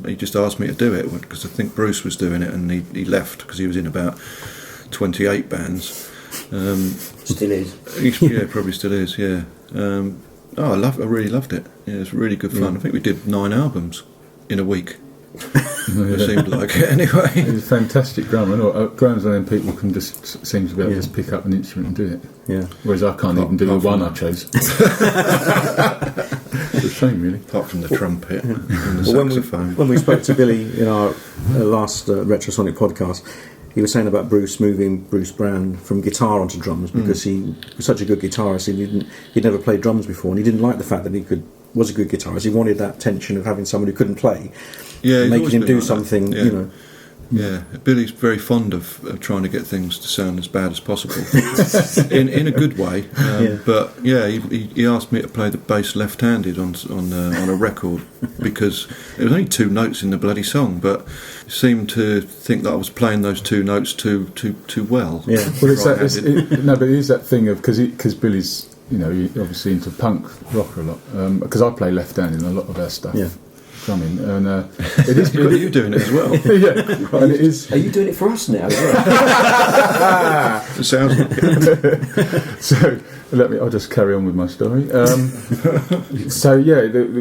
Speaker 2: He just asked me to do it because I think Bruce was doing it, and he left because he was in about 28 bands.
Speaker 3: Still is.
Speaker 2: Yeah, probably still is. Yeah. I really loved it. Yeah, it was really good fun. I think we did 9 albums in a week. It seemed like it anyway.
Speaker 4: He's a fantastic drummer. Graham's one of them people who can just seem to be able to just pick up an instrument and do it.
Speaker 1: Yeah.
Speaker 4: Whereas I can't even do the one I chose. It's a shame, really.
Speaker 2: Apart from the trumpet and the saxophone.
Speaker 1: When we spoke to Billy in our last Retrosonic podcast, he was saying about Bruce Brown from guitar onto drums because he was such a good guitarist. He'd never played drums before, and he didn't like the fact that was a good guitarist. He wanted that tension of having someone who couldn't play, making him do
Speaker 2: like
Speaker 1: something,
Speaker 2: you know. Yeah, Billy's very fond of trying to get things to sound as bad as possible, in a good way. But he asked me to play the bass left-handed on a record because there was only 2 notes in the bloody song, but he seemed to think that I was playing those 2 notes too well.
Speaker 1: Yeah,
Speaker 4: well, but it is that thing of because Billy's you're obviously into punk rock a lot because I play left-handed in a lot of our stuff. Yeah. Drumming, and it is.
Speaker 2: You're doing it as well.
Speaker 4: Yeah, and it is.
Speaker 3: Are you doing it for us now?
Speaker 2: It sounds like it.
Speaker 4: So I'll just carry on with my story.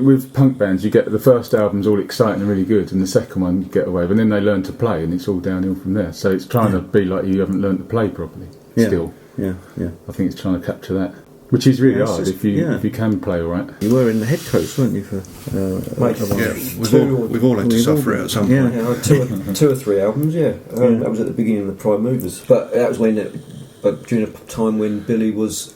Speaker 4: With punk bands, you get the first album's all exciting and really good, and the second one you get away, and then they learn to play, and it's all downhill from there. So it's trying to be like you haven't learned to play properly. Still,
Speaker 1: yeah.
Speaker 4: I think it's trying to capture that. Which is really hard if you can play all right.
Speaker 1: You were in the Head Coast, weren't you?
Speaker 2: We've all had to suffer it at some point.
Speaker 3: Yeah, 2 or 3 albums. That was at the beginning of the Prime Movers, but that was during a time when Billy wasn't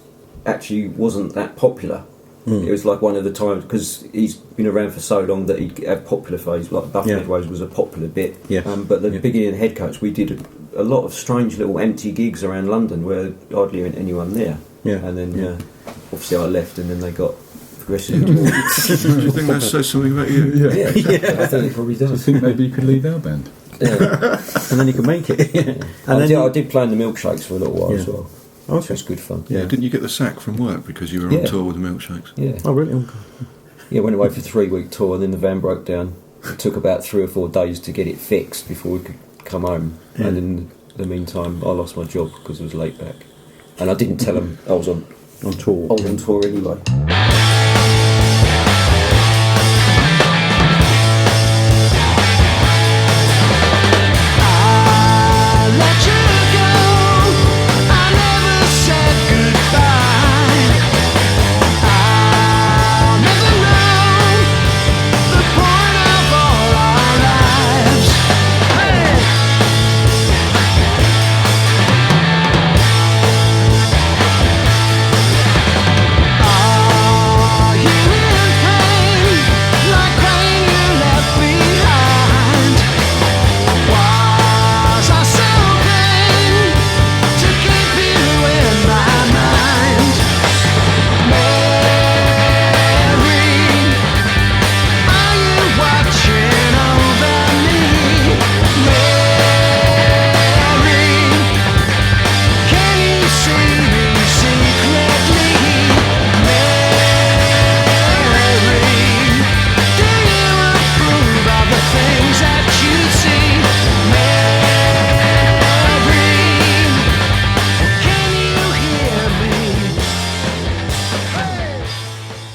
Speaker 3: that popular. It was like one of the times because he's been around for so long that he'd have popular phase. Like Buff Midways was a popular bit. But the beginning of the Head Coast, we did a lot of strange little empty gigs around London where hardly anyone there. And then obviously I left, and then they got progressive.
Speaker 2: Do you think that says something about you?
Speaker 3: Yeah. I think it probably does.
Speaker 4: I think maybe you could leave our band.
Speaker 1: And then you can make it.
Speaker 3: I did play in the Milkshakes for a little while as well. Which was good fun.
Speaker 2: Yeah. Didn't you get the sack from work because you were on tour with the Milkshakes?
Speaker 3: Yeah.
Speaker 1: Oh, really?
Speaker 3: Yeah, went away for a 3-week tour, and then the van broke down. it took about 3 or 4 days to get it fixed before we could come home.
Speaker 1: Yeah.
Speaker 3: And in the meantime, I lost my job because I was late back. And I didn't tell them I was on
Speaker 1: tour.
Speaker 3: I was on tour anyway.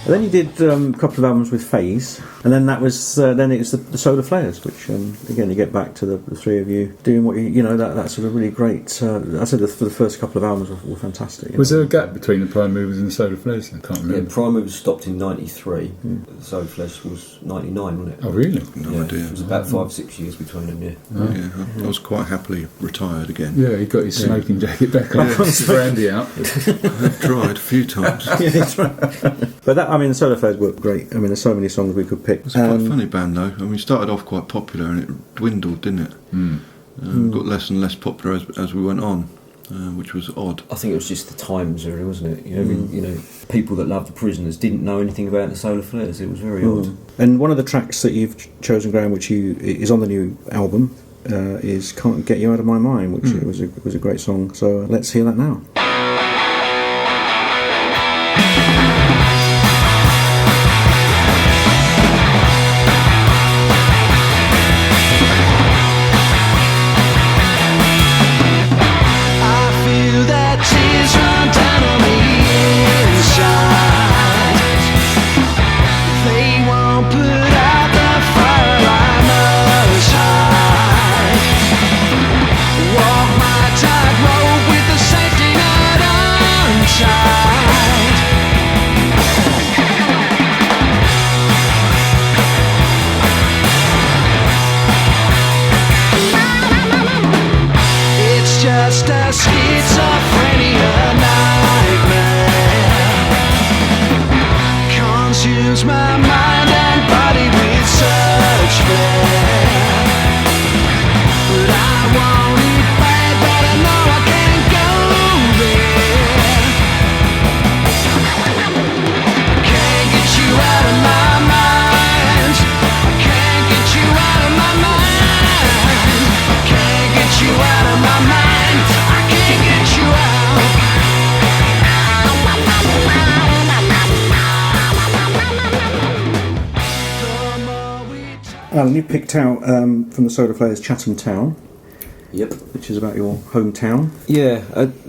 Speaker 1: And then you did a couple of albums with Phase, and then that was then it was the Solarflares, which again you get back to the three of you doing what you know that sort of really great. I said the first couple of albums were fantastic.
Speaker 4: Was there a gap between the Prime Movers and the Solarflares? I can't remember.
Speaker 3: Yeah, Prime Movers stopped in '93. The Solarflares was '99, wasn't it?
Speaker 4: Oh, really?
Speaker 2: No idea.
Speaker 3: It was about 5-6 years between them. Yeah.
Speaker 2: Yeah, I was quite happily retired again.
Speaker 4: Yeah, he got his smoking jacket back on, brandy out.
Speaker 2: I've tried a few times.
Speaker 1: Yeah, that's right. But that, I mean, the Solarflares were great. I mean, there's so many songs we could pick.
Speaker 2: It's quite a funny band though. I mean, we started off quite popular and it dwindled, didn't it? Got less and less popular as we went on, which was odd.
Speaker 3: I think it was just the times, really, wasn't it? You know, people that loved the Prisoners didn't know anything about the Solarflares. It was very odd.
Speaker 1: And one of the tracks that you've chosen, Graham, which is on the new album, is "Can't Get You Out of My Mind," which was a great song. So let's hear that now. Alan, you picked out from the Solarflares Chatham Town.
Speaker 3: Yep.
Speaker 1: Which is about your hometown.
Speaker 3: Yeah,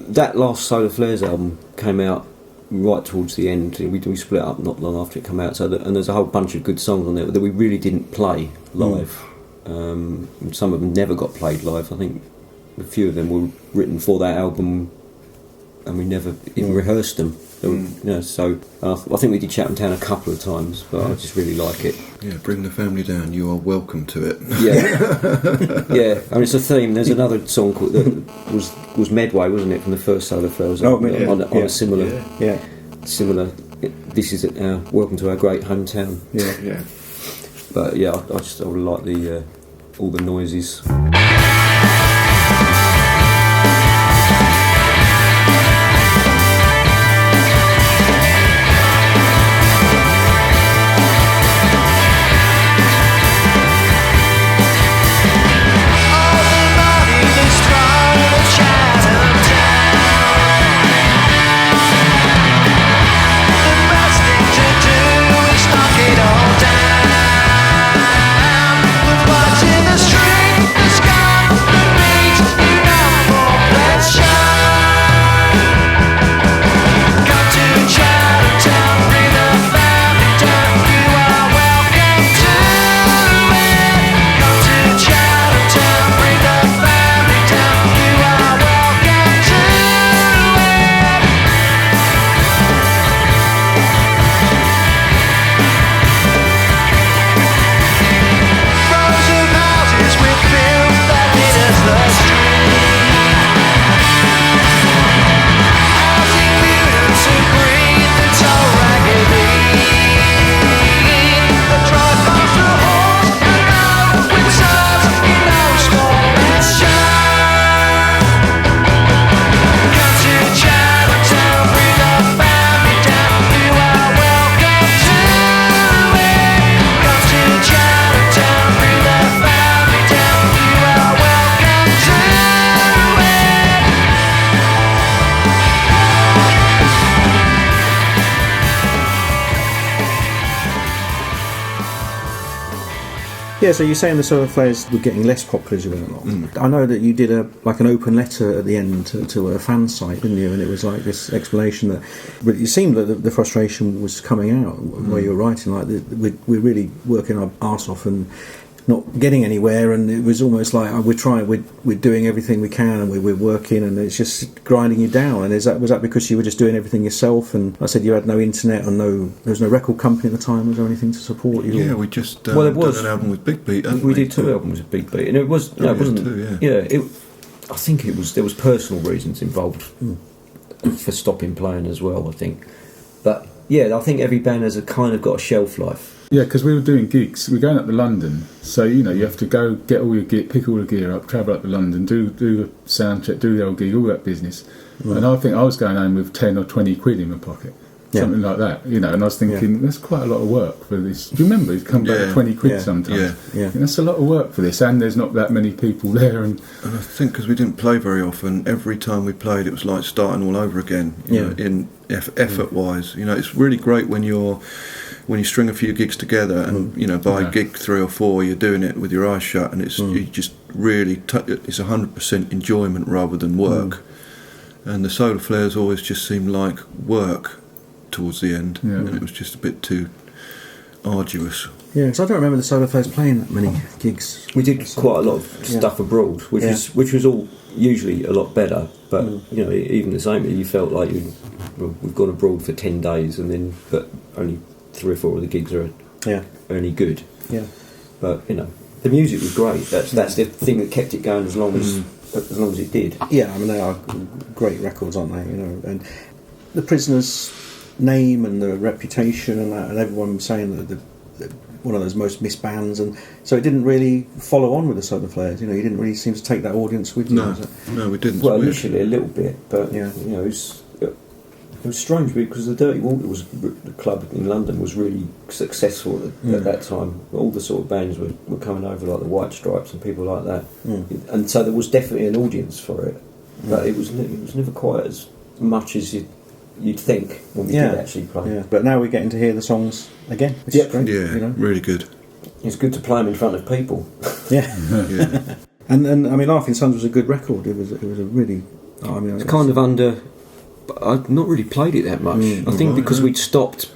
Speaker 3: that last Solarflares album came out right towards the end. We split up not long after it came out, and there's a whole bunch of good songs on there that we really didn't play live. Some of them never got played live. I think a few of them were written for that album, and we never even rehearsed them. You know, so I think we did Chatham Town a couple of times, but I just really like it.
Speaker 2: Yeah, bring the family down. You are welcome to it.
Speaker 3: Yeah, yeah. I mean, it's a theme. There's another song called that was Medway, wasn't it, from the first Solarflares? On a similar, similar. This is welcome to our great hometown.
Speaker 1: Yeah,
Speaker 3: yeah. But yeah, I just like the all the noises.
Speaker 5: Down.
Speaker 1: Yeah, so you're saying the Solarflares were getting less popular as you went along. I know that you did an open letter at the end to a fan site, didn't you? And it was like this explanation that it seemed that the frustration was coming out where you were writing, like we're really working our arse off and not getting anywhere, and it was almost like we're doing everything we can, and we're working, and it's just grinding you down. And was that because you were just doing everything yourself? And I said you had no internet and there was no record company at the time. Was there anything to support you?
Speaker 2: Yeah, we just done an album with Big Beat.
Speaker 3: We did 2 albums with Big Beat, and it wasn't. I think there was personal reasons involved for stopping playing as well. I think, but yeah, I think every band has got a shelf life.
Speaker 4: Yeah, because we were doing gigs. We're going up to London, so you have to go get all your gear, pick all the gear up, travel up to London, do the sound check, do the old gig, all that business. And I think I was going home with 10 or 20 quid in my pocket, something like that. And I was thinking that's quite a lot of work for this. Do you remember? It's come back to 20 quid sometimes.
Speaker 1: Yeah.
Speaker 4: That's a lot of work for this, and there's not that many people there. And
Speaker 2: I think because we didn't play very often, every time we played, it was like starting all over again. You know, in effort-wise, it's really great when you string a few gigs together and by gig 3 or 4 you're doing it with your eyes shut, and it's you just really it's 100% enjoyment rather than work. And the Solarflares always just seemed like work towards the end, and it was just a bit too arduous.
Speaker 1: Yeah, because I don't remember the Solarflares playing that many gigs.
Speaker 3: We did quite a lot of stuff abroad, which was all usually a lot better. But even the same, you felt like we've gone abroad for 10 days, but only 3 or 4 of the gigs are only good. Yeah. But the music was great. That's the thing that kept it going as long as it did.
Speaker 1: Yeah, I mean they are great records, aren't they? And the Prisoners' name and the reputation and that, and everyone was saying that one of those most missed bands, and so it didn't really follow on with the Solarflares. You didn't really seem to take that audience with you.
Speaker 2: No, we didn't.
Speaker 3: Well, initially a little bit, but it was strange because the Dirty Water the club in London was really successful at that time. All the sort of bands were coming over, like the White Stripes and people like that, and so there was definitely an audience for it. But it was never quite as much as you'd think when we did actually play.
Speaker 1: Yeah. But now we're getting to hear the songs again, which is great.
Speaker 2: Yeah, really good.
Speaker 3: It's good to play them in front of people.
Speaker 1: Yeah. And I mean, Laughing Sons was a good record. It was a really.
Speaker 3: It's kind of under. But I've not really played it that much. I think because we'd stopped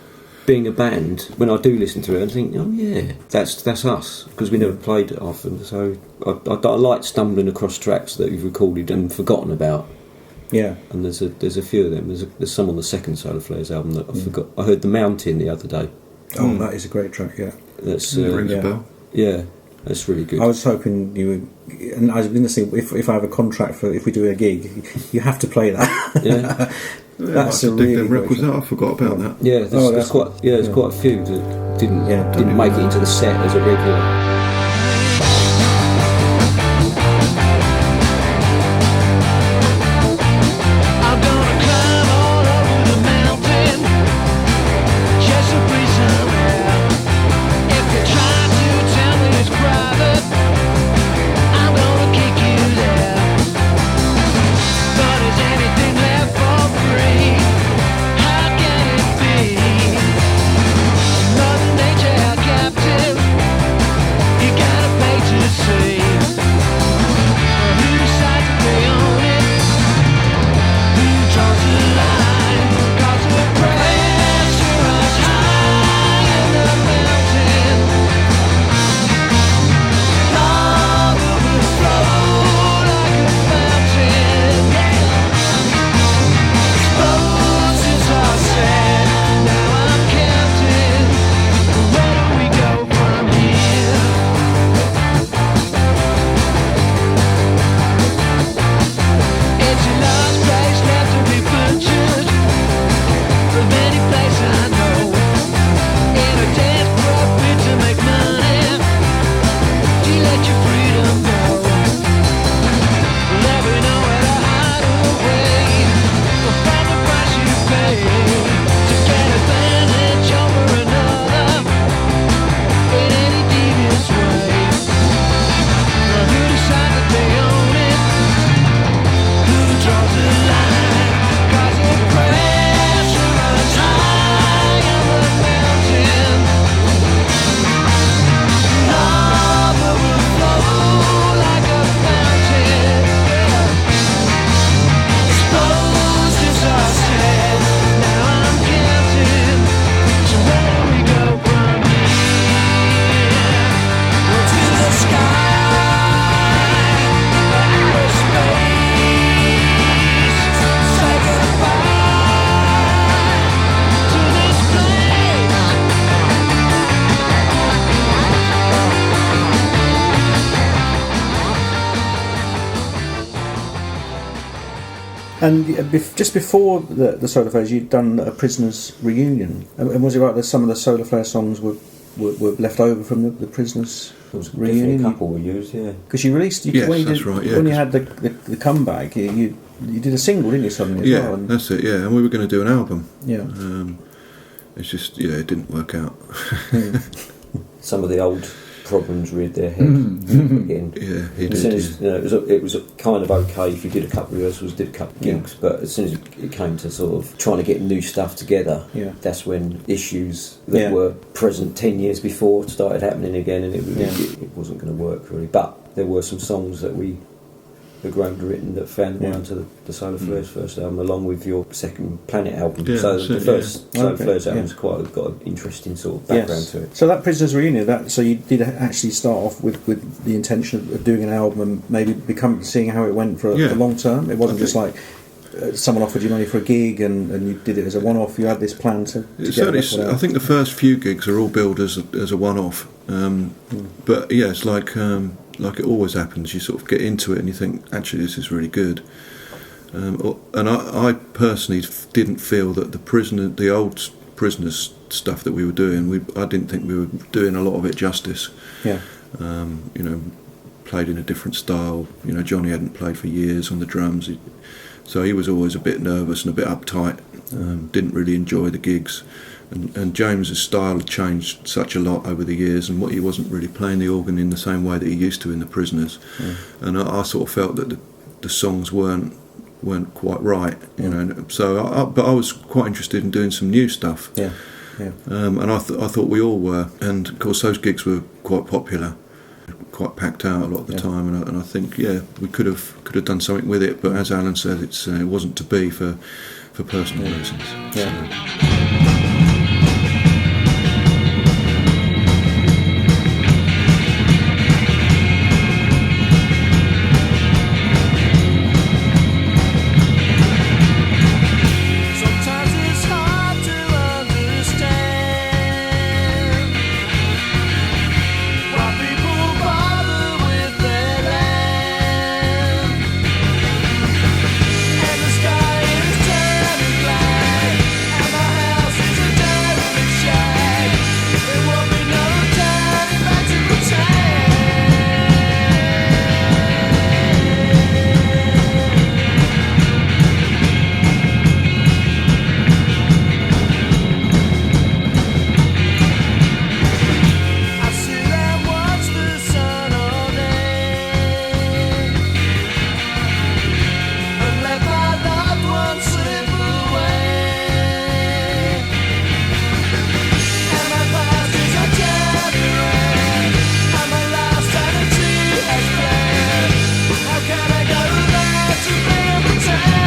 Speaker 3: being a band. When I do listen to it, I think, oh yeah, that's us, because we never played it often. So I like stumbling across tracks that you've recorded and forgotten about.
Speaker 1: Yeah,
Speaker 3: and there's a few of them. There's some on the second Solarflares album that I forgot. I heard The Mountain the other day.
Speaker 1: Oh, that is a great track. Yeah,
Speaker 3: that's
Speaker 2: rings a bell.
Speaker 3: Yeah, that's really good.
Speaker 1: I was hoping you would, and I was going to say if I have a contract if we do a gig, you have to play that.
Speaker 3: Yeah,
Speaker 1: that's a really good
Speaker 2: records out. I forgot about that.
Speaker 3: Yeah, there's quite a few that didn't make it into the set as a regular.
Speaker 1: And just before the Solarflares, you'd done a Prisoners reunion. And was it right that some of the Solarflare songs were left over from the Prisoners
Speaker 3: There was
Speaker 1: reunion?
Speaker 3: a couple we used, yeah.
Speaker 1: Because you released...
Speaker 2: Yes,
Speaker 1: when you
Speaker 2: that's
Speaker 1: did,
Speaker 2: right, yeah,
Speaker 1: when you had the comeback, you did a single, didn't you, suddenly as well?
Speaker 2: Yeah, that's it, yeah. And we were going to do an album.
Speaker 1: Yeah.
Speaker 2: It's just, it didn't work out.
Speaker 3: Some of the old problems reared their head again.
Speaker 2: Yeah, he
Speaker 3: As soon
Speaker 2: did.
Speaker 3: as, it was kind of okay if you did a couple of rehearsals, did a couple of gigs, but as soon as it came to sort of trying to get new stuff together, that's when issues that were present 10 years before started happening again, and it wasn't going to work really. But there were some songs that we had written that found their way onto the Solarflares first album, along with your second Planet album.
Speaker 2: Yeah,
Speaker 3: so the first Solarflares
Speaker 1: Okay,
Speaker 3: album's got an interesting sort of background to it.
Speaker 1: So that Prisoners reunion, so you did actually start off with the intention of doing an album and maybe seeing how it went for the long term. It wasn't just like someone offered you money for a gig and you did it as a one-off. You had this plan to get a record out.
Speaker 2: I think the first few gigs are all billed as a one-off. But yeah, it's like it always happens. You sort of get into it and you think, actually, this is really good. And I personally didn't feel that the old Prisoners stuff that we were doing, I didn't think we were doing a lot of it justice.
Speaker 1: Yeah.
Speaker 2: Played in a different style. Johnny hadn't played for years on the drums, so he was always a bit nervous and a bit uptight. Didn't really enjoy the gigs. And James's style had changed such a lot over the years, and he wasn't really playing the organ in the same way that he used to in the Prisoners. And I sort of felt that the songs weren't quite right, So, but I was quite interested in doing some new stuff.
Speaker 1: Yeah, yeah.
Speaker 2: And I thought we all were, and of course those gigs were quite popular, quite packed out a lot of the time. And I think we could have done something with it, but as Allan said, it wasn't to be for personal reasons.
Speaker 1: Yeah.
Speaker 5: Sometimes it's hard to understand why people bother with their land. And the sky is turning black, and the house is a derelict shack. There will be no turning back to pretend. I sit and watch the sun all day and let my loved ones slip away. And my past is a dirty red, and my last sanity has fled. How can I go there to be and pretend?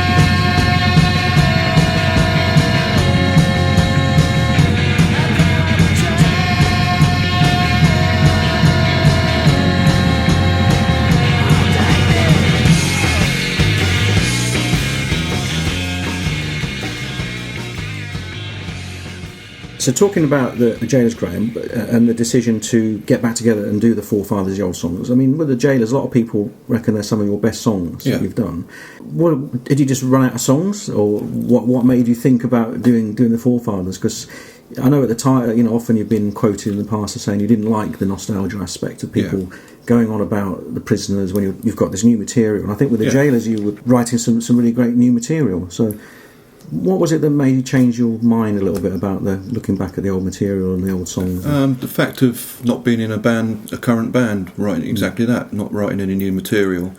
Speaker 1: So talking about the Jailers, Graham, and the decision to get back together and do the Forefathers, the old songs. I mean, with the Jailers, a lot of people reckon they're some of your best songs that you've done. What, did you just run out of songs, or what made you think about doing the Forefathers? Because I know at the time, often you've been quoted in the past as saying you didn't like the nostalgia aspect of people going on about the Prisoners when you've got this new material. And I think with the Jailers, you were writing some really great new material. So what was it that made you change your mind a little bit about looking back at the old material and the old songs?
Speaker 2: The fact of not being in a current band, writing exactly that, not writing any new material.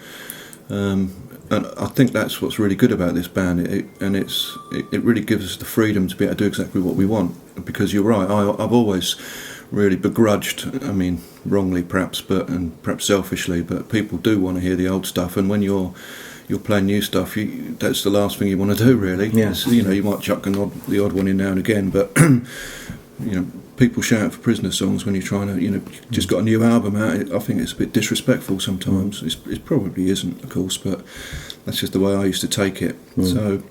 Speaker 2: And I think that's what's really good about this band. It really gives us the freedom to be able to do exactly what we want. Because you're right, I've always really begrudged, wrongly perhaps, and perhaps selfishly, but people do want to hear the old stuff, and when you're playing new stuff, that's the last thing you want to do, really.
Speaker 1: Yes.
Speaker 2: You might chuck the odd one in now and again, but people shout for Prisoner songs when you're trying to, just got a new album out. I think it's a bit disrespectful sometimes. It probably isn't, of course, but that's just the way I used to take it. So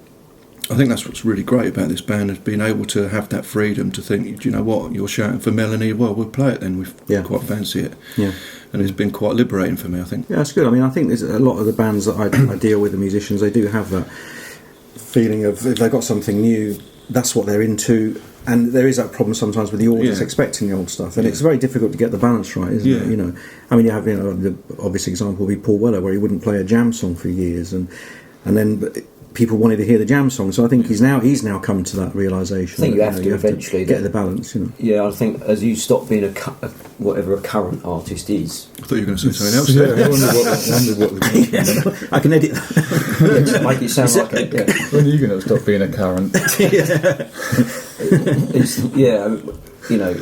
Speaker 2: I think that's what's really great about this band, is being able to have that freedom to think, do you know what, you're shouting for Melanie, well, we'll play it then, we quite fancy it.
Speaker 1: Yeah.
Speaker 2: And it's been quite liberating for me, I think.
Speaker 1: Yeah, that's good. I think there's a lot of the bands that I deal with, the musicians, they do have that feeling of if they've got something new, that's what they're into. And there is that problem sometimes with the audience expecting the old stuff, and it's very difficult to get the balance right, isn't it? You know, I mean, you have the obvious example would be Paul Weller, where he wouldn't play a jam song for years, and then people wanted to hear the jam song. So I think he's now come to that realisation.
Speaker 3: I think you have to eventually
Speaker 1: get the balance. You know.
Speaker 3: Yeah, I think as you stop being whatever a current artist is.
Speaker 2: I thought you were going to say something else. There.
Speaker 4: I wonder what
Speaker 1: I can edit that.
Speaker 3: Just make it sound like it. Yeah.
Speaker 4: when are you going to stop being a current?
Speaker 3: You know,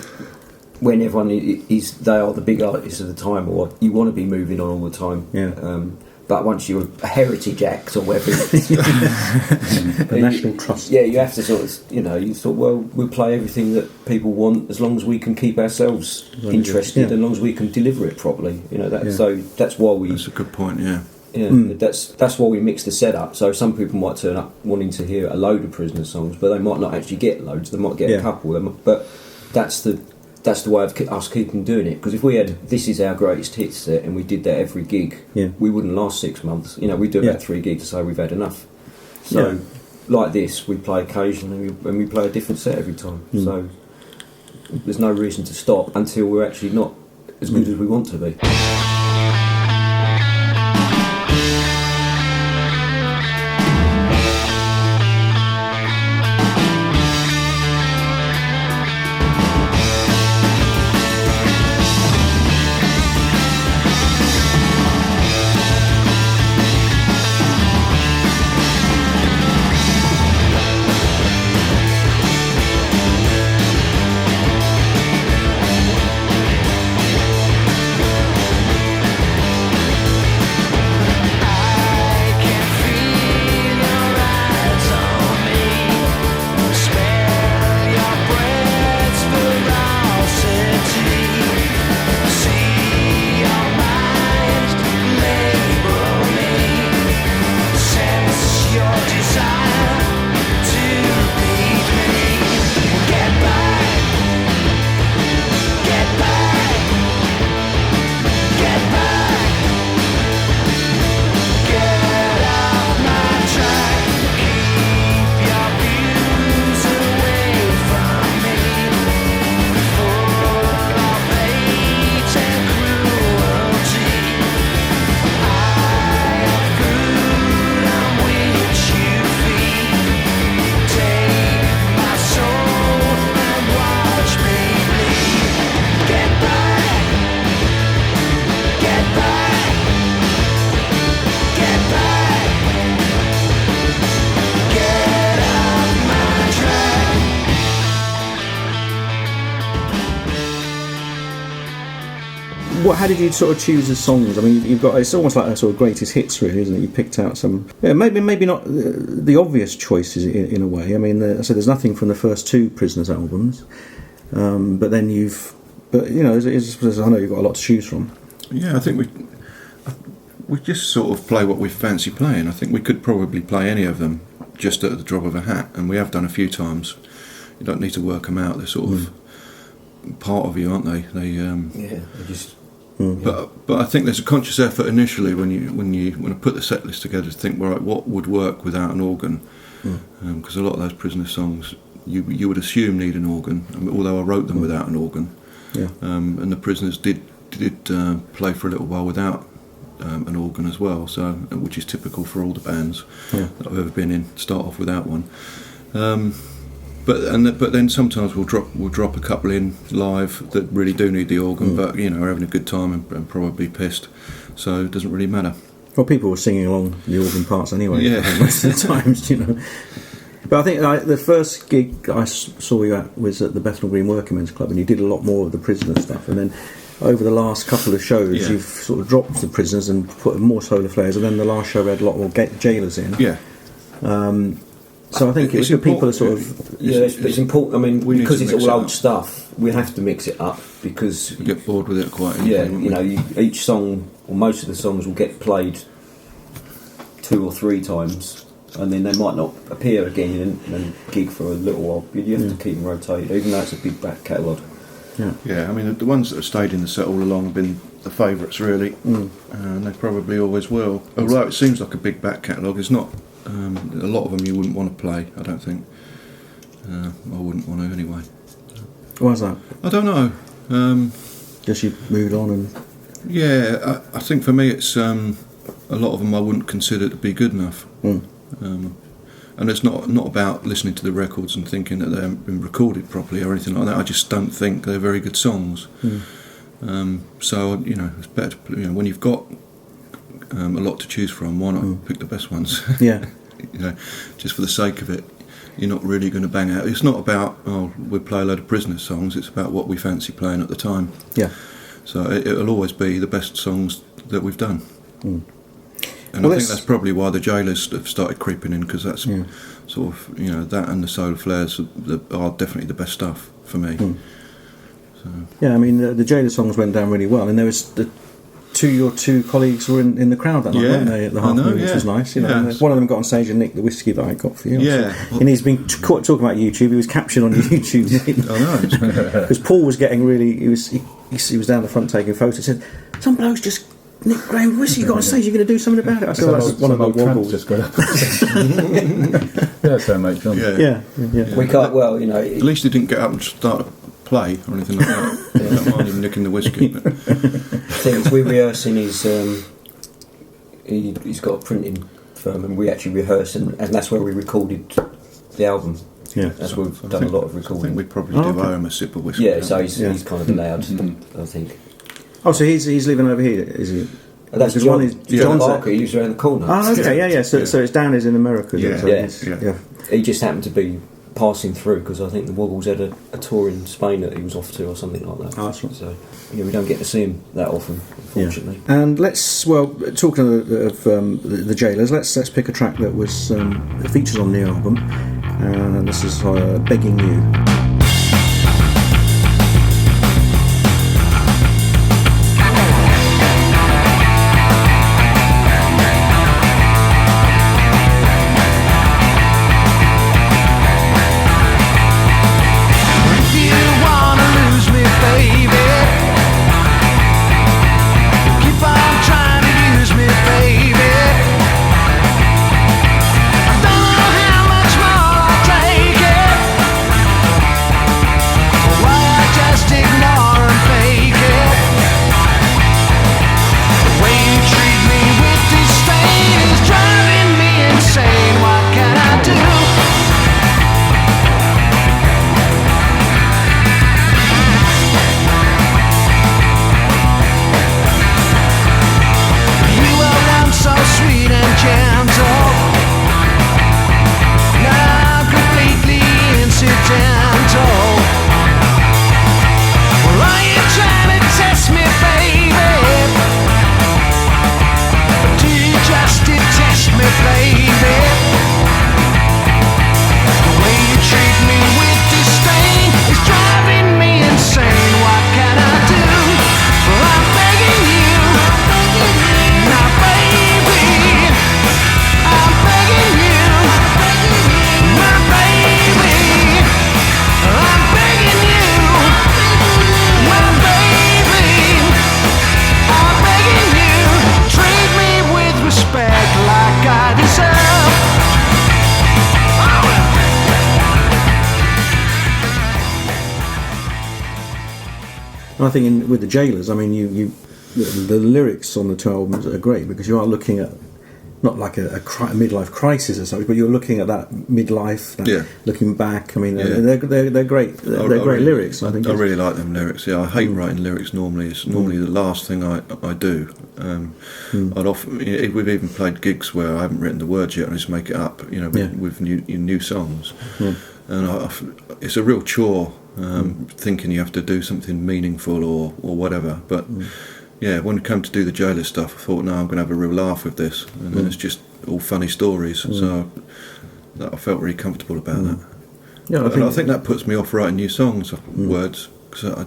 Speaker 3: when everyone is, they are the big artists of the time, or you want to be moving on all the time.
Speaker 1: Yeah.
Speaker 3: But once you're a heritage act or whatever,
Speaker 1: the National Trust.
Speaker 3: Yeah, you have to sort of, you thought, well, we'll play everything that people want as long as we can keep ourselves interested, and as long as we can deliver it properly. So that's why we.
Speaker 2: That's a good point. Yeah.
Speaker 3: Yeah, that's why we mix the setup. So some people might turn up wanting to hear a load of Prisoner songs, but they might not actually get loads. They might get a couple. But that's the way of us keeping doing it. Because if we had this is our greatest hits set and we did that every gig, we wouldn't last 6 months. We'd do about 3 gigs to say we've had enough. So like this, we play occasionally and we play a different set every time. So there's no reason to stop until we're actually not as good as we want to be.
Speaker 1: How did you sort of choose the songs? I mean, you've got, it's almost like a sort of greatest hits, really, isn't it? You picked out some, maybe not the obvious choices in a way. I mean, I said there's nothing from the first 2 Prisoners albums, but then I know you've got a lot to choose from.
Speaker 2: Yeah, I think we just sort of play what we fancy playing. I think we could probably play any of them just at the drop of a hat, and we have done a few times. You don't need to work them out; they're sort of part of you, aren't they?
Speaker 3: They just.
Speaker 2: But I think there's a conscious effort initially when you put the set list together to think, well, right, what would work without an organ? Because a lot of those Prisoner songs you would assume need an organ, although I wrote them without an organ. And the Prisoners did play for a little while without an organ as well, so which is typical for all the bands that I've ever been in. Start off without one. But then sometimes we'll drop a couple in live that really do need the organ, but are having a good time and probably pissed, so it doesn't really matter.
Speaker 1: Well, people were singing along the organ parts anyway. Most of the times, But I think the first gig I saw you at was at the Bethnal Green Workingmen's Club, and you did a lot more of the Prisoner stuff, and then over the last couple of shows you've sort of dropped the Prisoners and put more Solarflares, and then the last show we had a lot more Gaolers in. So I think it's good people are sort of...
Speaker 3: it's important. I mean, because it's all old stuff, we have to mix it up, because...
Speaker 2: You get bored with it quite easily.
Speaker 3: Each song, or most of the songs, will get played 2 or 3 times, and then they might not appear again and gig for a little while. You have to keep them rotated, even though it's a big back catalogue.
Speaker 2: Yeah, I mean, the ones that have stayed in the set all along have been the favourites, really, and they probably always will. Although it seems like a big back catalogue, it's not A lot of them you wouldn't want to play, I don't think. I wouldn't want to anyway.
Speaker 1: Why's that?
Speaker 2: I don't know.
Speaker 1: Just you moved on and...
Speaker 2: Yeah, I think for me it's a lot of them I wouldn't consider to be good enough. And it's not about listening to the records and thinking that they haven't been recorded properly or anything like that. I just don't think they're very good songs. So, you know, it's better to, you know, when you've got a lot to choose from, why not pick the best ones?
Speaker 1: Yeah.
Speaker 2: You know, just for the sake of it. You're not really going to bang out. It's not about, we play a load of Prisoners songs. It's about what we fancy playing at the time.
Speaker 1: Yeah.
Speaker 2: So it'll always be the best songs that we've done. And
Speaker 1: Well,
Speaker 2: I think that's probably why the Gaolers have started creeping in, because that's sort of, you know, that and the Solarflares are definitely the best stuff for me. So.
Speaker 1: Yeah, I mean, the Gaolers songs went down really well, and there was your two colleagues were in the crowd that night, weren't they, at the Half Moon, which was nice. You know, and one of them got on stage and nicked the whiskey that I got for you.
Speaker 2: Yeah.
Speaker 1: And he's been talking about YouTube. He was captured on YouTube.
Speaker 2: I know.
Speaker 1: Because Paul was getting really... He was down the front taking photos. He said, some bloke's just nicked Graham's whiskey. You got on stage, you're going to do something about it. I said, well, that's one of the woggles.
Speaker 4: Just got up. That's how mate John.
Speaker 1: Yeah.
Speaker 3: We can't, well, you know...
Speaker 2: At least he didn't get up and start a play or anything like that. I don't mind him nicking the whiskey. But.
Speaker 3: The thing is, we rehearse in his... he's got a printing firm, and we actually rehearse, and that's where we recorded the album.
Speaker 1: Yeah.
Speaker 3: That's where we've done a lot of
Speaker 2: I
Speaker 3: recording.
Speaker 2: think we probably do owe him a sip of whiskey.
Speaker 3: Yeah, so he's kind of allowed, I think.
Speaker 1: Oh, so he's living over here, is he?
Speaker 3: That's
Speaker 1: Because
Speaker 3: John,
Speaker 1: one is
Speaker 3: John
Speaker 1: John's
Speaker 3: Barker, he lives around the corner.
Speaker 1: Oh, okay, yeah. So it's down is in America.
Speaker 2: Yeah.
Speaker 1: So
Speaker 3: Yeah. He just happened to be passing through, because I think the Woggles had a tour in Spain that he was off to or something like that.
Speaker 1: Oh, that's right.
Speaker 3: So yeah, we don't get to see him that often, unfortunately.
Speaker 1: Yeah. And talking of the Gaolers, let's pick a track that was that features on the album, and this is Begging You. I think with the Gaolers, I mean, the lyrics on the two albums are great, because you are looking at not like a midlife crisis or something, but you're looking at that midlife, looking back. I mean, they're great. They're great lyrics. I think
Speaker 2: I really like them lyrics. Yeah, I hate writing lyrics normally. It's normally the last thing I do. I'd often, we've even played gigs where I haven't written the words yet, and I just make it up. With new songs, and it's a real chore. Thinking you have to do something meaningful or whatever, but when it came to do the Gaoler stuff, I thought, no, I'm going to have a real laugh with this, and then it's just all funny stories. So I felt really comfortable about that. Yeah, I think that puts me off writing new songs, words, because I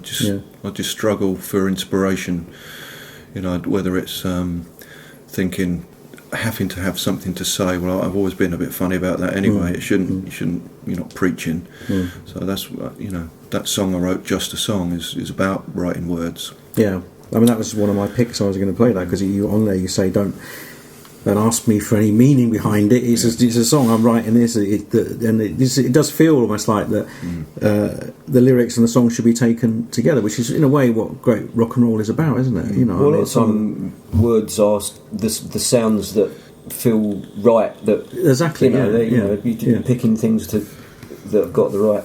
Speaker 2: just struggle for inspiration. Whether it's thinking, having to have something to say. Well, I've always been a bit funny about that anyway. It shouldn't. You're not preaching. So that's that song I wrote, Just a Song, is about writing words.
Speaker 1: Yeah, I mean that was one of my picks. I was going to play that because you on there you say don't and ask me for any meaning behind it. It's a song I'm writing this, and it does feel almost like that the lyrics and the song should be taken together, which is in a way what great rock and roll is about, isn't it? You know,
Speaker 3: well, a lot of time words are the sounds that feel right. That
Speaker 1: exactly,
Speaker 3: you're picking things that have got the right.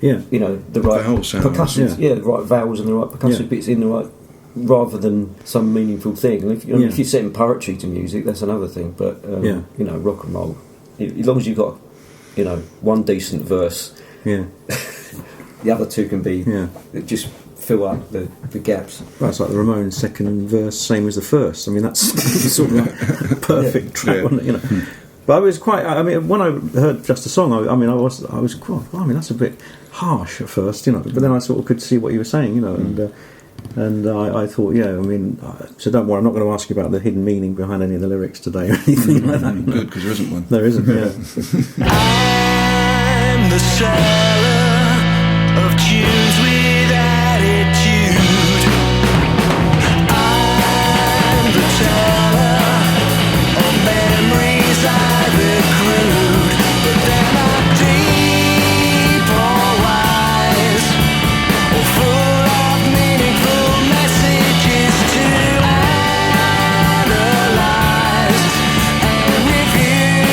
Speaker 1: Yeah,
Speaker 3: you know, the right percussive, the right vowels and the right percussive bits in the right, rather than some meaningful thing. And if you're setting poetry to music, that's another thing. But you know, rock and roll, as long as you've got, you know, one decent verse, the other two can be just fill up the gaps.
Speaker 1: Well, it's like the Ramones' second verse, same as the first. I mean, that's sort of like a perfect track, wasn't it, you know. But I was quite. I mean, when I heard just a song, I was. I mean, that's a bit harsh at first, you know. But then I sort of could see what you were saying, you know, and I thought, I mean, so don't worry, I'm not going to ask you about the hidden meaning behind any of the lyrics today or anything like that.
Speaker 2: Good, because there isn't one.
Speaker 1: There isn't. Yeah.
Speaker 5: I'm the seller of tunes with attitude. I'm the teller of memories I've accrued, but they're not deep or wise or full of meaningful messages to analyze and review.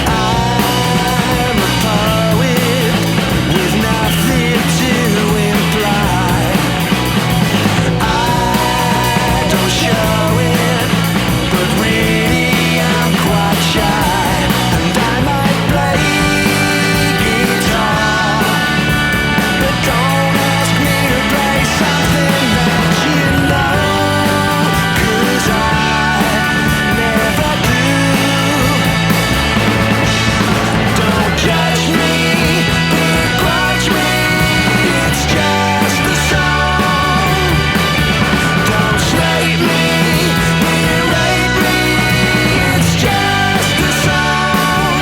Speaker 5: I'm a poet with nothing to imply. I don't show it, but really I'm quite shy, and I might play guitar, but don't ask me to play something that you know, 'cause I never do. Don't judge me, begrudge me, it's just a song. Don't slate me, berate me, it's just a song.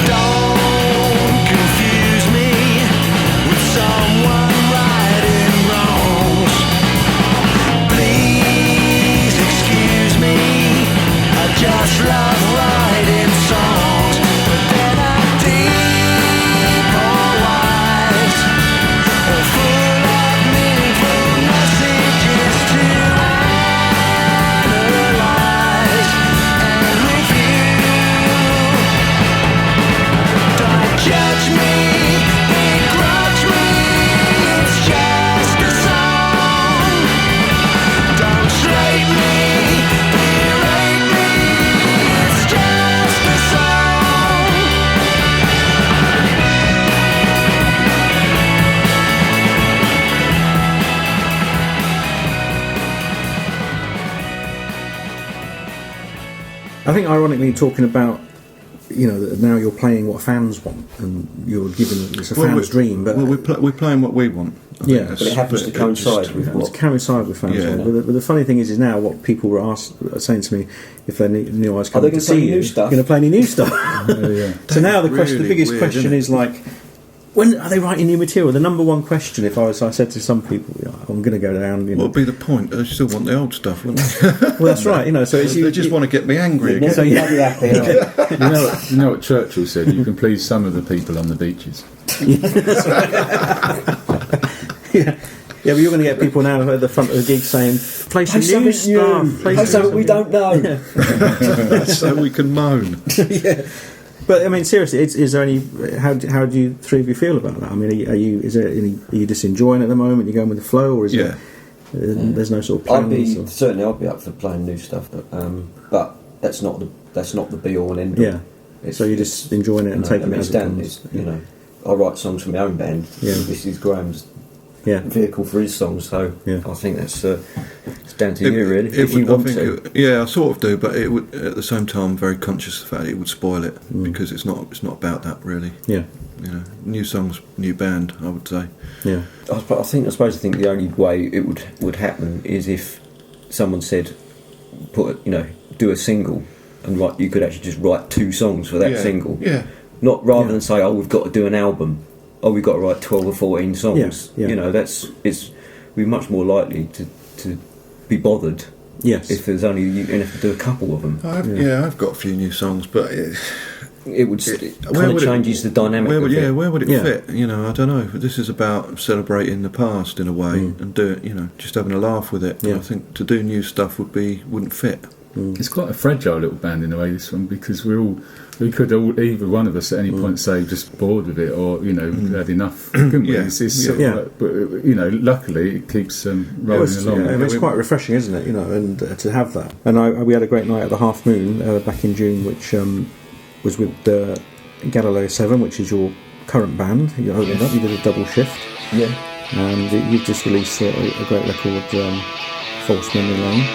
Speaker 5: Don't confuse me with someone righting wrongs. Please excuse me, I just love writing songs, but they're not deep or wise or full of meaningful messages to analyze and review. Don't judge me, begrudge me, it's just a song. Don't slate me, berate me, it's just a song.
Speaker 1: I think, ironically, talking about, you know, that now you're playing what fans want, and you're giving it's a fan's dream. But
Speaker 2: we're playing what we want. I think
Speaker 1: but
Speaker 3: it happens to coincide with
Speaker 1: to
Speaker 3: what.
Speaker 1: coincide with fans want. But the funny thing is now what people were saying to me, if they knew I was coming to see you,
Speaker 3: new stuff?
Speaker 1: going to play any new stuff. So now the
Speaker 2: Really
Speaker 1: biggest
Speaker 2: weird,
Speaker 1: question
Speaker 2: isn't it?
Speaker 1: is like, when are they writing new material? The number one question, I said to some people, I'm going to go down. You know,
Speaker 2: What would be the point? They still want the old stuff, wouldn't they?
Speaker 1: well, that's right. You know, so it's,
Speaker 2: They just want to get me angry again.
Speaker 3: Never bloody happy.
Speaker 4: You know what Churchill said? You can please some of the people on the beaches.
Speaker 1: Yeah, but you're going to get people now at the front of the gig saying, play some new stuff.
Speaker 3: Play something we don't know.
Speaker 2: So we can moan.
Speaker 1: But I mean, seriously, is there any? How do you three of you feel about that? I mean, are you just enjoying it at the moment? You going with the flow, or is there's no sort of plans?
Speaker 3: I'd be up for playing new stuff, but that's not the be all and end all.
Speaker 1: Yeah. So you're just enjoying it and taking it as it comes.
Speaker 3: You know, I write songs for my own band.
Speaker 1: Yeah.
Speaker 3: This is Graham's
Speaker 1: vehicle
Speaker 3: for his songs, so I think that's it's down to you really.
Speaker 2: I sort of do, but it would at the same time I'm very conscious of the fact it would spoil it because it's not about that really.
Speaker 1: Yeah.
Speaker 2: You know, new songs, new band, I would say.
Speaker 1: Yeah.
Speaker 3: I suppose the only way it would happen is if someone said, do a single, and you could actually just write 2 songs for that single.
Speaker 2: Yeah.
Speaker 3: Not rather than say, we've got to do an album. We've got to write 12 or 14 songs.
Speaker 1: Yeah.
Speaker 3: You know, we're much more likely to be bothered.
Speaker 1: Yes.
Speaker 3: If there's only you and if you do a couple of them.
Speaker 2: I've got a few new songs, but
Speaker 3: it kind of changes the dynamic.
Speaker 2: Where would it
Speaker 1: Yeah.
Speaker 2: fit? You know, I don't know. This is about celebrating the past in a way and do it. You know, just having a laugh with it.
Speaker 1: Yeah.
Speaker 2: I think to do new stuff wouldn't fit.
Speaker 4: It's quite a fragile little band in a way, this one, because we could all, either one of us at any point say just bored with it, or we've had enough, couldn't we?
Speaker 2: Yeah.
Speaker 4: It's sort of like, but luckily it keeps rolling along.
Speaker 1: Yeah, it's quite refreshing, isn't it? And to have that. And we had a great night at the Half Moon back in June, which was with Galileo 7, which is your current band. You opened up, you did a double shift.
Speaker 3: Yeah.
Speaker 1: And you've just released a great record, False Memory Lane.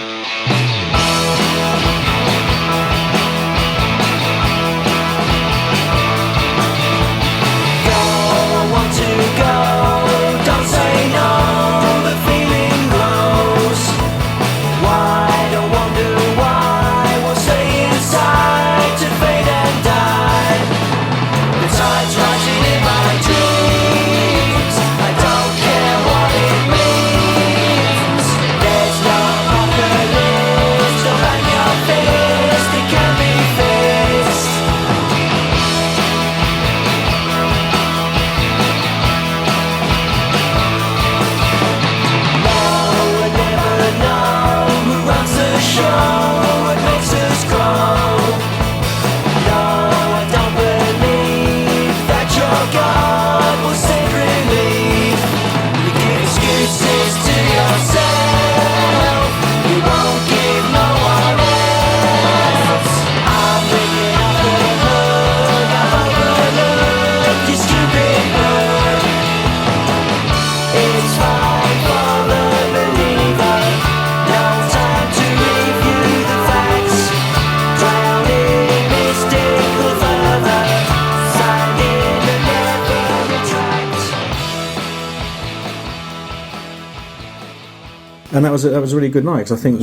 Speaker 1: And that was a really good night, because I think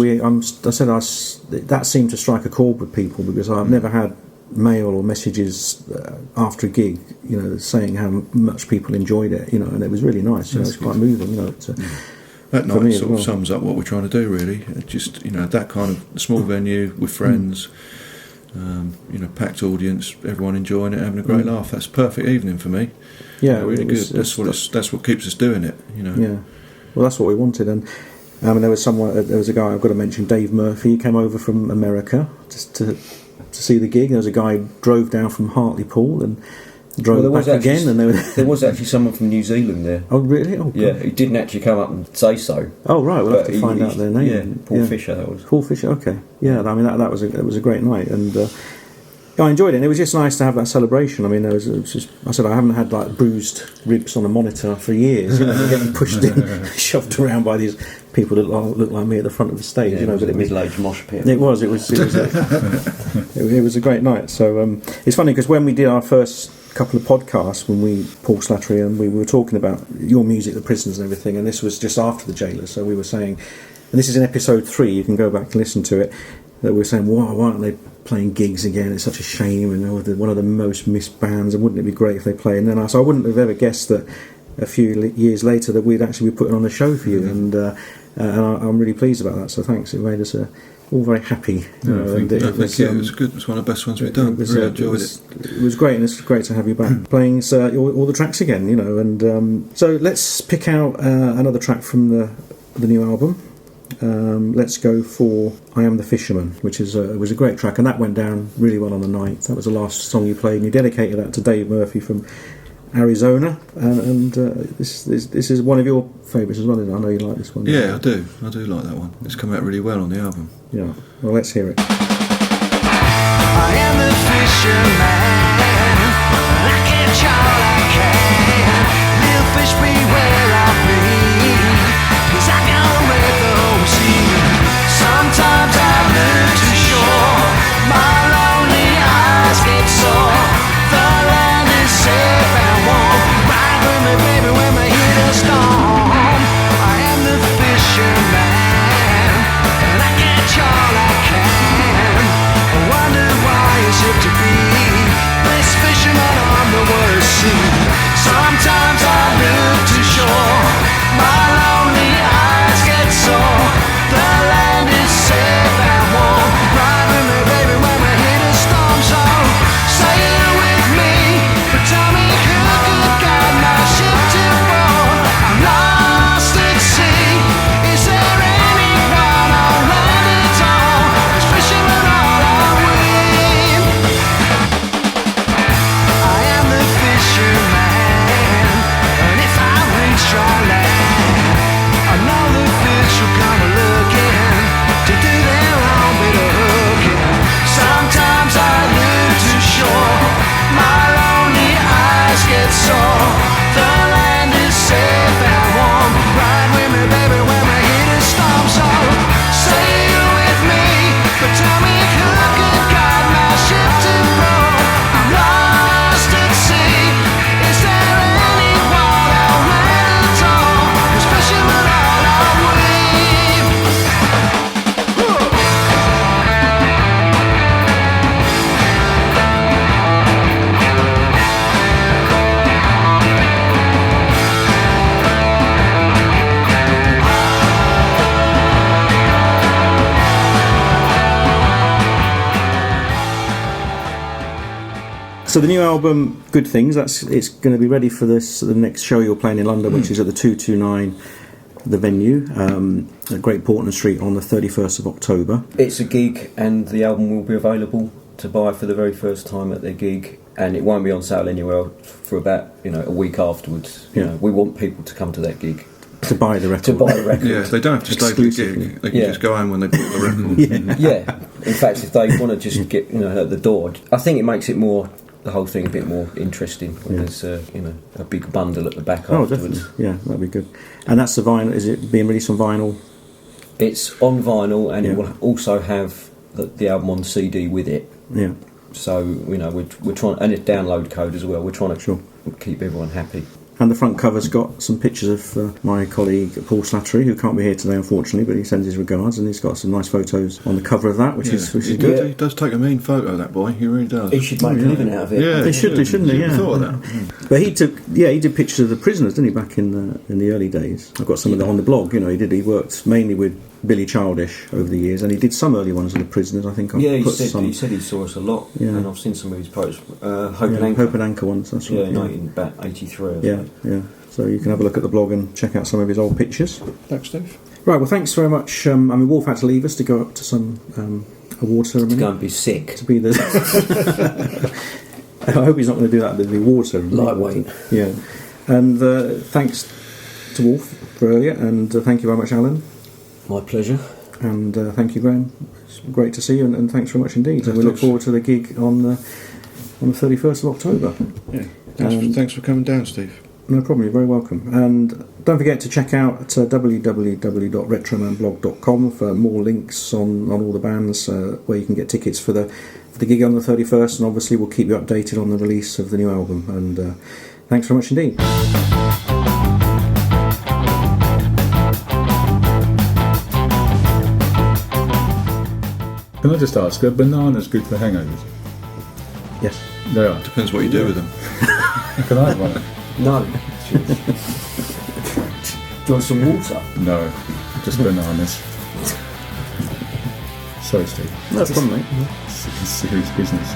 Speaker 1: that seemed to strike a chord with people, because I've never had mail or messages after a gig, saying how much people enjoyed it, and it was really nice. It's quite moving,
Speaker 2: That night sort of sums up what we're trying to do, really. Just that kind of small venue with friends, packed audience, everyone enjoying it, having a great laugh. That's a perfect evening for me.
Speaker 1: Yeah,
Speaker 2: really good. That's what keeps us doing it.
Speaker 1: Yeah, well, that's what we wanted. And there was a guy I've got to mention, Dave Murphy. He came over from America just to see the gig. There was a guy who drove down from Hartlepool and drove back again. And
Speaker 3: there was actually someone from New Zealand there.
Speaker 1: Oh, really? Oh,
Speaker 3: yeah, he didn't actually come up and say so.
Speaker 1: Oh, right. We'll have to find out their name.
Speaker 3: Yeah, Paul Fisher. That was
Speaker 1: Paul Fisher. Okay. Yeah, I mean that was a great night, and I enjoyed it. And it was just nice to have that celebration. I mean, I said I haven't had like bruised ribs on a monitor for years. Getting pushed in, shoved around by these people that look like me at the front of the stage.
Speaker 3: It was a middle-aged mosh pit.
Speaker 1: It was it was a great night. So it's funny because when we did our first couple of podcasts, Paul Slattery, and we were talking about your music, the Prisoners and everything, and this was just after the Jailers. So we were saying, and this is in episode 3. You can go back and listen to it. That we were saying, why aren't they playing gigs again? It's such a shame, and they're one of the most missed bands, and wouldn't it be great if they play? And then I wouldn't have ever guessed that a few years later that we'd actually be putting on a show for you, and I'm really pleased about that. So thanks, it made us all very happy.
Speaker 2: Thank you. It was good. It was one of the best ones we've done. Really enjoyed it.
Speaker 1: It was great, and it's great to have you back playing all the tracks again. And so let's pick out another track from the new album. Let's go for I Am the Fisherman, which was a great track, and that went down really well on the night. That was the last song you played, and you dedicated that to Dave Murphy from Arizona, and this is one of your favourites as well, isn't it? I know you like this one.
Speaker 2: Yeah, I do like that one. It's come out really well on the album.
Speaker 1: Yeah, well, let's hear it.
Speaker 5: I am the fisherman, I catch all I can. Little fish beware of me, 'cause I go with the sea. Sometimes I move to shore, my lonely eyes get sore. The land is safe and warm, ride with me baby when we hit a storm. I am the fisherman, and I catch all I can.
Speaker 1: So the new album, Good Things, it's going to be ready for the next show you're playing in London, which is at the 229, the venue, at Great Portland Street on the 31st of October.
Speaker 3: It's a gig, and the album will be available to buy for the very first time at their gig, and it won't be on sale anywhere for about a week afterwards. We want people to come to that gig
Speaker 1: to buy the record.
Speaker 2: Yeah, they don't have to stay for the gig. They can just go home when they bought the record.
Speaker 3: Yeah. In fact, if they want to just get at the door, I think it makes it the whole thing a bit more interesting when there's a big bundle at the back afterwards.
Speaker 1: Definitely. Yeah, that'd be good. And that's the vinyl. Is it being released on vinyl?
Speaker 3: It's on vinyl, and it will also have the album on CD with it.
Speaker 1: Yeah.
Speaker 3: So we're trying, and it's download code as well. We're trying to keep everyone happy.
Speaker 1: And the front cover's got some pictures of my colleague Paul Slattery, who can't be here today, unfortunately, but he sends his regards, and he's got some nice photos on the cover of that, which is good.
Speaker 2: He does take a mean photo, that boy. He really does.
Speaker 3: He should make a living out of it.
Speaker 2: Yeah,
Speaker 1: they should, shouldn't he? Yeah.
Speaker 2: Thought of that.
Speaker 1: But he did pictures of the prisoners, didn't he, back in the early days? I've got some of that on the blog. He worked mainly with Billy Childish over the years, and he did some early ones of the prisoners. I think
Speaker 3: he said he saw us a lot, and I've seen some of his posts. Hope and Anchor
Speaker 1: ones. That's right.
Speaker 3: Yeah, in about 83.
Speaker 1: Yeah. So you can have a look at the blog and check out some of his old pictures.
Speaker 6: Thanks, Steve.
Speaker 1: Right, well, thanks very much. Wolf had to leave us to go up to some award ceremony.
Speaker 3: To go and be sick.
Speaker 1: To be the. I hope he's not going to do that at the award ceremony.
Speaker 3: Lightweight.
Speaker 1: Yeah. And thanks to Wolf for earlier, and thank you very much, Allan.
Speaker 3: My pleasure.
Speaker 1: And thank you, Graham. It's great to see you, and thanks very much indeed. And we look forward to the gig on the 31st of October.
Speaker 2: Yeah. Thanks for coming down, Steve.
Speaker 1: No problem, you're very welcome. And don't forget to check out www.retromanblog.com for more links on all the bands, where you can get tickets for the gig on the 31st, and obviously we'll keep you updated on the release of the new album. And thanks very much indeed.
Speaker 4: Can I just ask, are bananas good for hangovers?
Speaker 1: Yes.
Speaker 4: They are.
Speaker 2: Depends what you do with them.
Speaker 4: Can I have one?
Speaker 3: No. Do you want some water?
Speaker 4: No, just bananas. Sorry, Steve.
Speaker 1: No problem, mate.
Speaker 4: It's serious business.